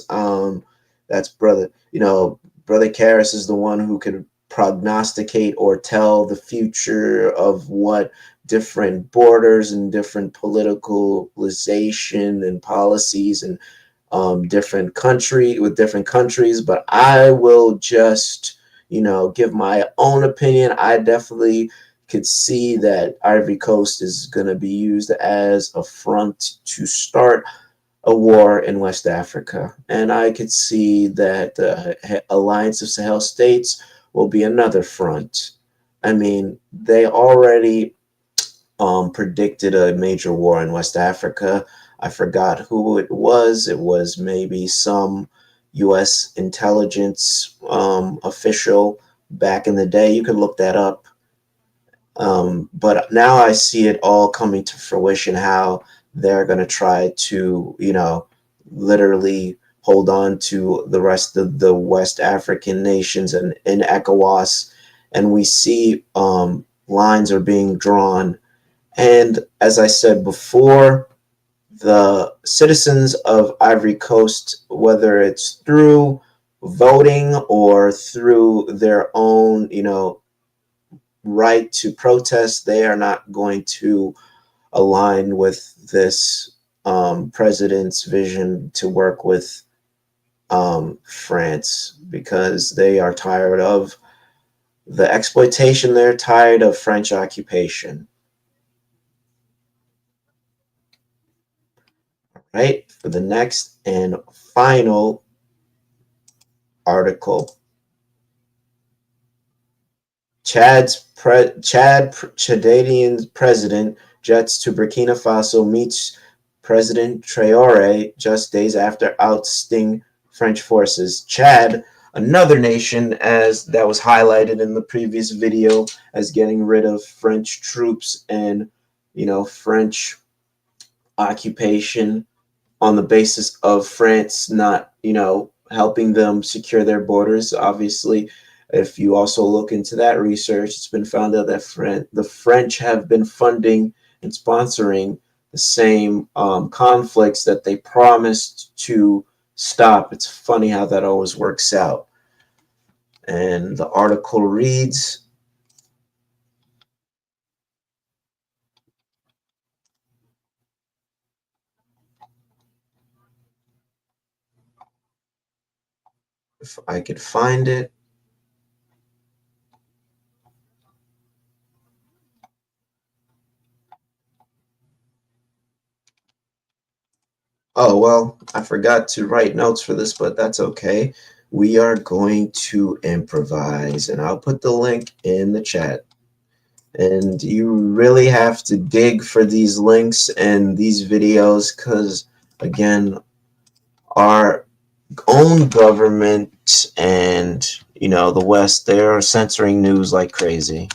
That's Brother Karras is the one who could prognosticate or tell the future of what different borders and different politicalization and policies and different countries, but I will just, give my own opinion. I definitely could see that Ivory Coast is going to be used as a front to start a war in West Africa. And I could see that the Alliance of Sahel States will be another front. I mean, they already predicted a major war in West Africa. I forgot who it was. It was maybe some U.S. intelligence official back in the day. You could look that up. But now I see it all coming to fruition, how they're going to try to, literally hold on to the rest of the West African nations and in ECOWAS. And we see lines are being drawn. And as I said before, the citizens of Ivory Coast, whether it's through voting or through their own, right to protest, they are not going to align with this president's vision to work with France, because they are tired of the exploitation. They're tired of French occupation. Right, for the next and final article, Chadian president jets to Burkina Faso, meets President Traoré just days after ousting French forces. Chad, another nation as that was highlighted in the previous video as getting rid of French troops and, French occupation on the basis of France not, helping them secure their borders. Obviously, If you also look into that research, it's been found out that the French have been funding and sponsoring the same conflicts that they promised to stop. It's funny how that always works out. And the article reads, if I could find it. Oh, well, I forgot to write notes for this, but that's okay. We are going to improvise, and I'll put the link in the chat. And you really have to dig for these links and these videos because, again, our own government and, you know, the West, they're censoring news like crazy.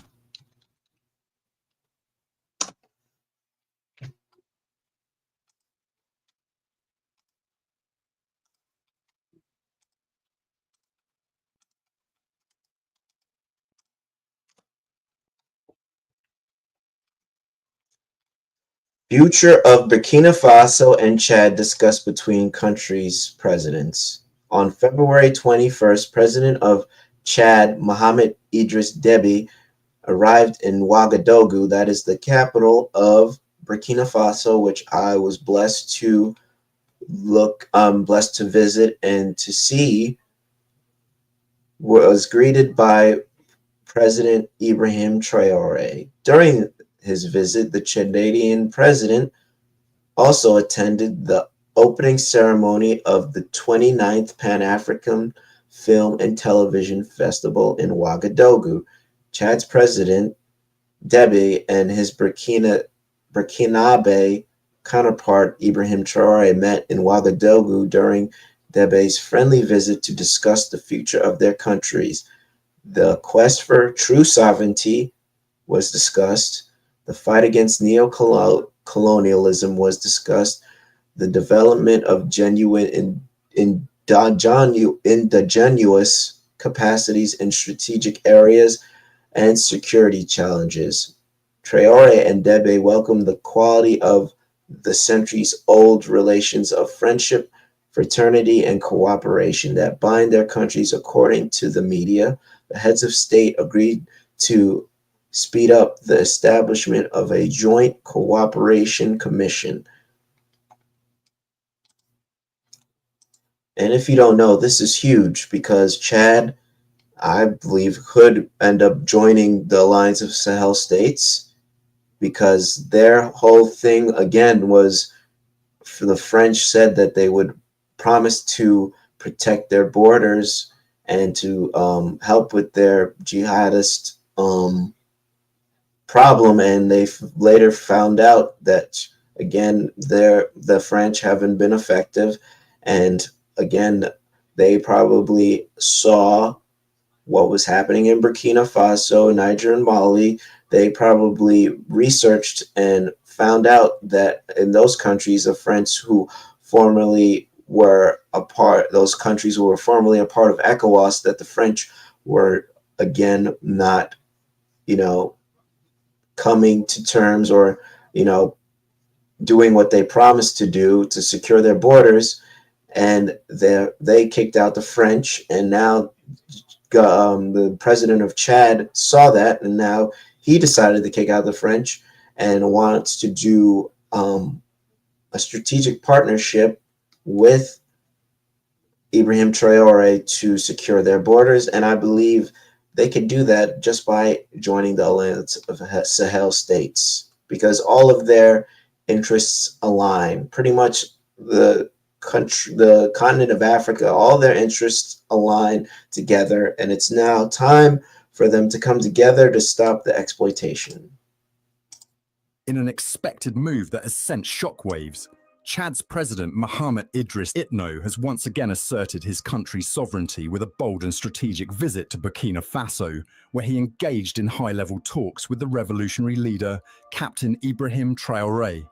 Future of Burkina Faso and Chad discussed between countries' presidents. On February 21st, President of Chad, Mohamed Idris Deby, arrived in Ouagadougou, that is the capital of Burkina Faso, which I was blessed to visit and to see. Was greeted by President Ibrahim Traoré. During his visit, the Chadian president also attended the opening ceremony of the 29th Pan-African Film and Television Festival in Ouagadougou. Chad's president, Deby, and his Burkinabe counterpart, Ibrahim Traoré, met in Ouagadougou during Deby's friendly visit to discuss the future of their countries. The quest for true sovereignty was discussed. The fight against neo-colonialism was discussed. The development of genuine indigenous capacities in strategic areas and security challenges. Traoré and Deby welcomed the quality of the centuries-old relations of friendship, fraternity, and cooperation that bind their countries. According to the media, the heads of state agreed to speed up the establishment of a joint cooperation commission. And if you don't know, this is huge because Chad, I believe, could end up joining the Alliance of Sahel States because their whole thing, again, was for the French said that they would promise to protect their borders and to help with their jihadist problem, and they later found out that, again, the French haven't been effective, and again, they probably saw what was happening in Burkina Faso, Niger, and Mali. They probably researched and found out that in those countries, the French who formerly were a part, those countries who were formerly a part of ECOWAS, that the French were, again, not, you know, coming to terms or, you know, doing what they promised to do to secure their borders, and they kicked out the French, and now the president of Chad saw that, and now he decided to kick out the French and wants to do a strategic partnership with Ibrahim Traoré to secure their borders, and I believe they could do that just by joining the Alliance of Sahel States because all of their interests align. Pretty much the continent of Africa, all their interests align together, and it's now time for them to come together to stop the exploitation. In an expected move that has sent shockwaves, Chad's president Mohamed Idris Itno has once again asserted his country's sovereignty with a bold and strategic visit to Burkina Faso, where he engaged in high-level talks with the revolutionary leader, Captain Ibrahim Traoré.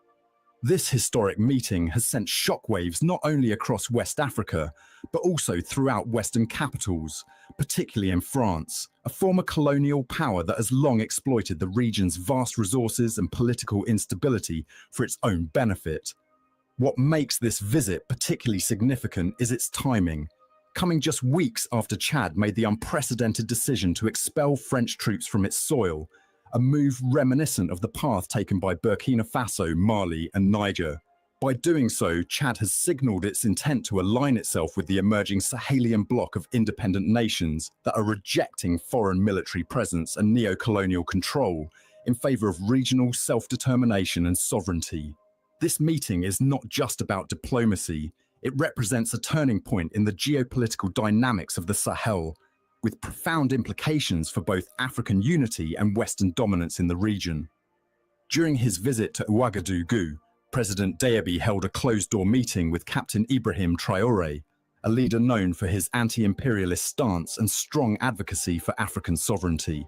This historic meeting has sent shockwaves not only across West Africa, but also throughout Western capitals, particularly in France, a former colonial power that has long exploited the region's vast resources and political instability for its own benefit. What makes this visit particularly significant is its timing, coming just weeks after Chad made the unprecedented decision to expel French troops from its soil, a move reminiscent of the path taken by Burkina Faso, Mali, and Niger. By doing so, Chad has signaled its intent to align itself with the emerging Sahelian bloc of independent nations that are rejecting foreign military presence and neo-colonial control in favor of regional self-determination and sovereignty. This meeting is not just about diplomacy, it represents a turning point in the geopolitical dynamics of the Sahel, with profound implications for both African unity and Western dominance in the region. During his visit to Ouagadougou, President Deby held a closed-door meeting with Captain Ibrahim Traoré, a leader known for his anti-imperialist stance and strong advocacy for African sovereignty.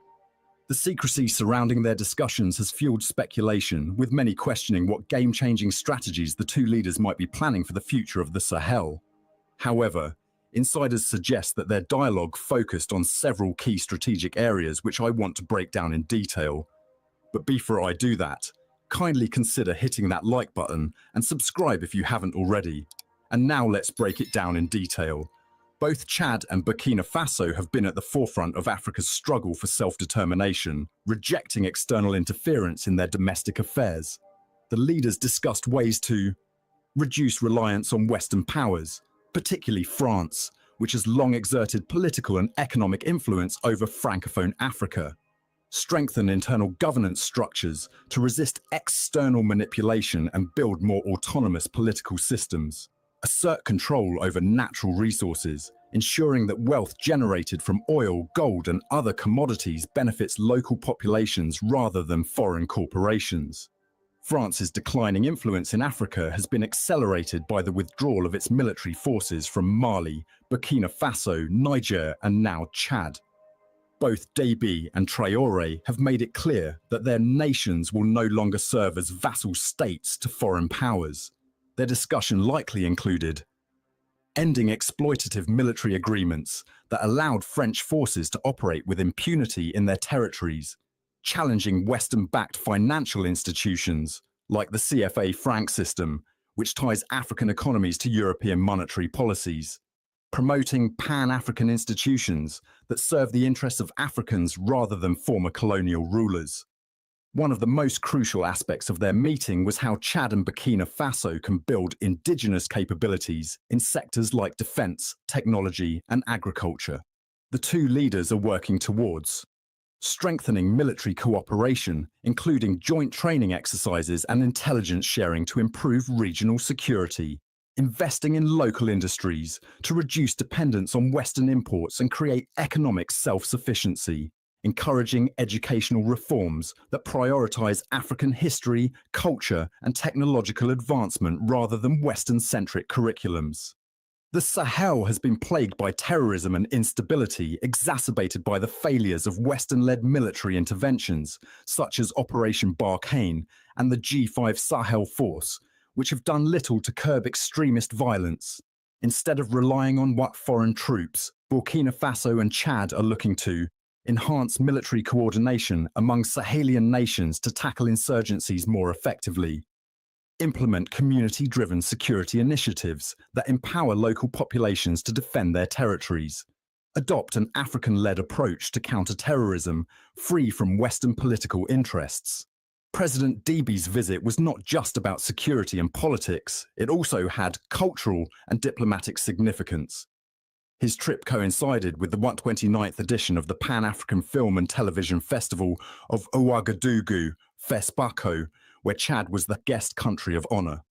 The secrecy surrounding their discussions has fueled speculation, with many questioning what game-changing strategies the two leaders might be planning for the future of the Sahel. However, insiders suggest that their dialogue focused on several key strategic areas which I want to break down in detail. But before I do that, kindly consider hitting that like button and subscribe if you haven't already. And now let's break it down in detail. Both Chad and Burkina Faso have been at the forefront of Africa's struggle for self-determination, rejecting external interference in their domestic affairs. The leaders discussed ways to reduce reliance on Western powers, particularly France, which has long exerted political and economic influence over Francophone Africa, strengthen internal governance structures to resist external manipulation and build more autonomous political systems, assert control over natural resources, ensuring that wealth generated from oil, gold, and other commodities benefits local populations rather than foreign corporations. France's declining influence in Africa has been accelerated by the withdrawal of its military forces from Mali, Burkina Faso, Niger, and now Chad. Both Deby and Traoré have made it clear that their nations will no longer serve as vassal states to foreign powers. Their discussion likely included ending exploitative military agreements that allowed French forces to operate with impunity in their territories, challenging Western-backed financial institutions like the CFA franc system, which ties African economies to European monetary policies, promoting Pan-African institutions that serve the interests of Africans rather than former colonial rulers. One of the most crucial aspects of their meeting was how Chad and Burkina Faso can build indigenous capabilities in sectors like defense, technology, and agriculture. The two leaders are working towards strengthening military cooperation, including joint training exercises and intelligence sharing to improve regional security, investing in local industries to reduce dependence on Western imports and create economic self-sufficiency, encouraging educational reforms that prioritize African history, culture, and technological advancement rather than Western-centric curriculums. The Sahel has been plagued by terrorism and instability exacerbated by the failures of Western-led military interventions, such as Operation Barkhane and the G5 Sahel Force, which have done little to curb extremist violence. Instead of relying on what foreign troops, Burkina Faso and Chad are looking to enhance military coordination among Sahelian nations to tackle insurgencies more effectively, implement community-driven security initiatives that empower local populations to defend their territories, adopt an African-led approach to counter-terrorism free from Western political interests. President Deby's visit was not just about security and politics, it also had cultural and diplomatic significance. His trip coincided with the 129th edition of the Pan-African Film and Television Festival of Ouagadougou, FESPACO, where Chad was the guest country of honor.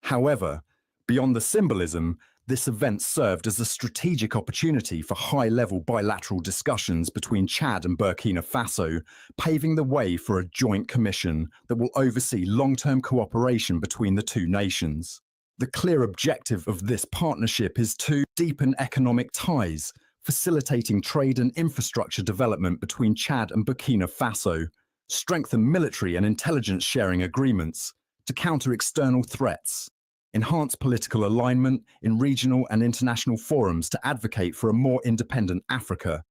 However, beyond the symbolism, this event served as a strategic opportunity for high-level bilateral discussions between Chad and Burkina Faso, paving the way for a joint commission that will oversee long-term cooperation between the two nations. The clear objective of this partnership is to deepen economic ties, facilitating trade and infrastructure development between Chad and Burkina Faso, strengthen military and intelligence sharing agreements, to counter external threats, enhance political alignment in regional and international forums to advocate for a more independent Africa.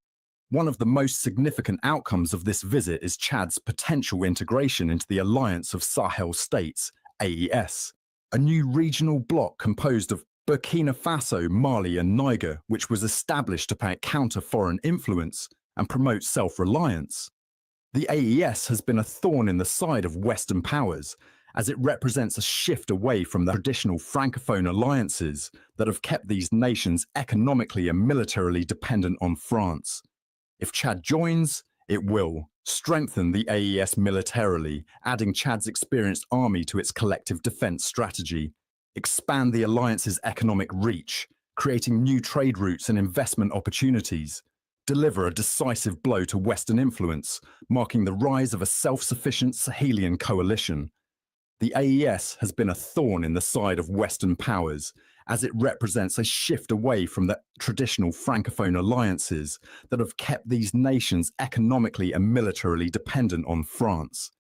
One of the most significant outcomes of this visit is Chad's potential integration into the Alliance of Sahel States, AES, a new regional bloc composed of Burkina Faso, Mali and Niger, which was established to counter foreign influence and promote self-reliance. The AES has been a thorn in the side of Western powers, as it represents a shift away from the traditional Francophone alliances that have kept these nations economically and militarily dependent on France. If Chad joins, it will strengthen the AES militarily, adding Chad's experienced army to its collective defense strategy, expand the alliance's economic reach, creating new trade routes and investment opportunities, deliver a decisive blow to Western influence, marking the rise of a self-sufficient Sahelian coalition. The AES has been a thorn in the side of Western powers, as it represents a shift away from the traditional Francophone alliances that have kept these nations economically and militarily dependent on France.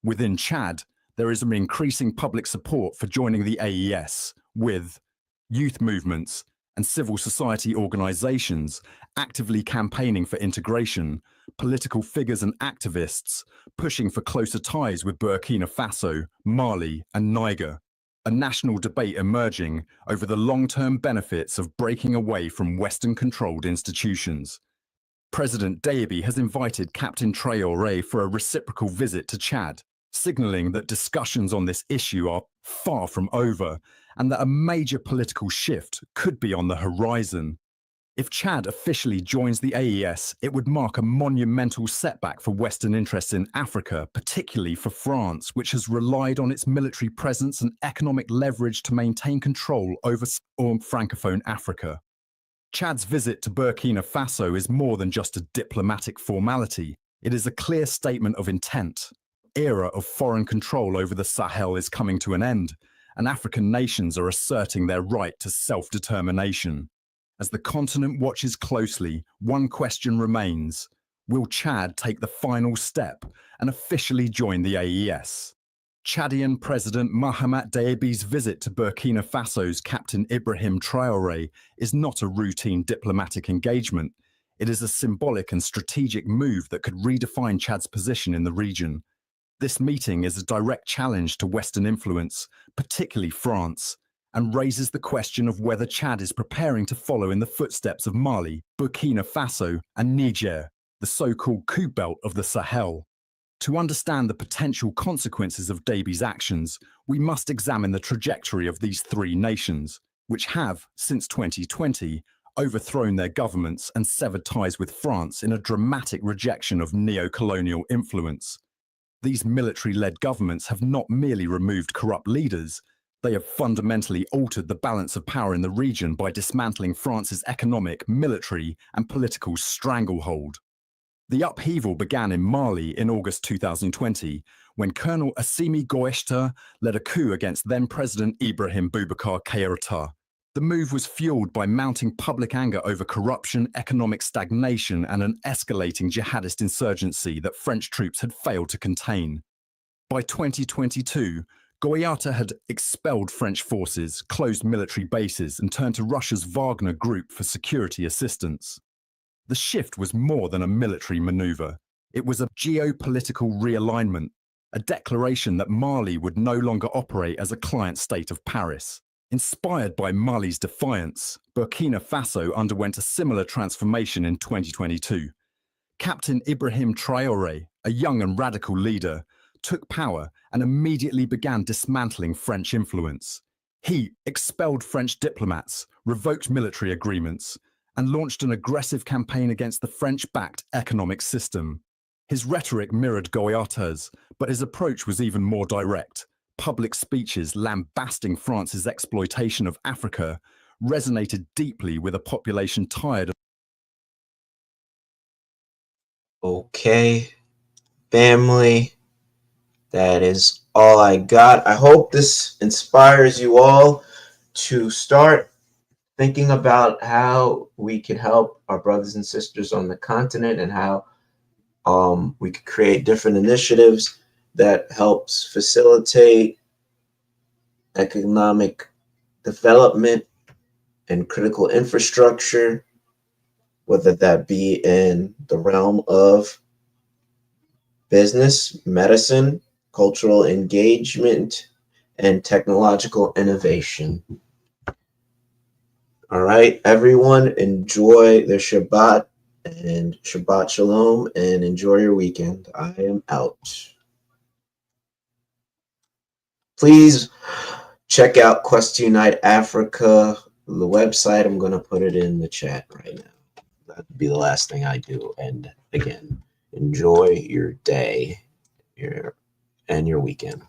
Within Chad, there is an increasing public support for joining the AES, with youth movements and civil society organizations actively campaigning for integration, political figures and activists pushing for closer ties with Burkina Faso, Mali and Niger. A national debate emerging over the long-term benefits of breaking away from Western-controlled institutions. President Deby has invited Captain Traoré for a reciprocal visit to Chad, signaling that discussions on this issue are far from over and that a major political shift could be on the horizon. If Chad officially joins the AES, it would mark a monumental setback for Western interests in Africa, particularly for France, which has relied on its military presence and economic leverage to maintain control over Francophone Africa. Chad's visit to Burkina Faso is more than just a diplomatic formality. It is a clear statement of intent. The era of foreign control over the Sahel is coming to an end, and African nations are asserting their right to self-determination. As the continent watches closely, one question remains: will Chad take the final step and officially join the AES? Chadian President Mahamat Deby's visit to Burkina Faso's Captain Ibrahim Traoré is not a routine diplomatic engagement. It is a symbolic and strategic move that could redefine Chad's position in the region. This meeting is a direct challenge to Western influence, particularly France, and raises the question of whether Chad is preparing to follow in the footsteps of Mali, Burkina Faso, and Niger, the so-called coup belt of the Sahel. To understand the potential consequences of Deby's actions, we must examine the trajectory of these three nations, which have, since 2020, overthrown their governments and severed ties with France in a dramatic rejection of neo-colonial influence. These military-led governments have not merely removed corrupt leaders, they have fundamentally altered the balance of power in the region by dismantling France's economic, military, and political stranglehold. The upheaval began in Mali in August 2020, when Colonel Assimi Goïta led a coup against then-President Ibrahim Boubacar Keïta. The move was fueled by mounting public anger over corruption, economic stagnation, and an escalating jihadist insurgency that French troops had failed to contain. By 2022, Goïta had expelled French forces, closed military bases, and turned to Russia's Wagner Group for security assistance. The shift was more than a military maneuver. It was a geopolitical realignment, a declaration that Mali would no longer operate as a client state of Paris. Inspired by Mali's defiance, Burkina Faso underwent a similar transformation in 2022. Captain Ibrahim Traoré, a young and radical leader, took power and immediately began dismantling French influence. He expelled French diplomats, revoked military agreements, and launched an aggressive campaign against the French-backed economic system. His rhetoric mirrored Goïta's, but his approach was even more direct. Public speeches lambasting France's exploitation of Africa resonated deeply with a population tired of... Okay, family, that is all I got. I hope this inspires you all to start thinking about how we can help our brothers and sisters on the continent and how we could create different initiatives that helps facilitate economic development and critical infrastructure, whether that be in the realm of business, medicine, cultural engagement, and technological innovation. All right, everyone, enjoy the Shabbat and Shabbat Shalom, and enjoy your weekend. I am out. Please check out Quest Unite Africa, the website. I'm going to put it in the chat right now. That'd be the last thing I do. And again, enjoy your day and your weekend.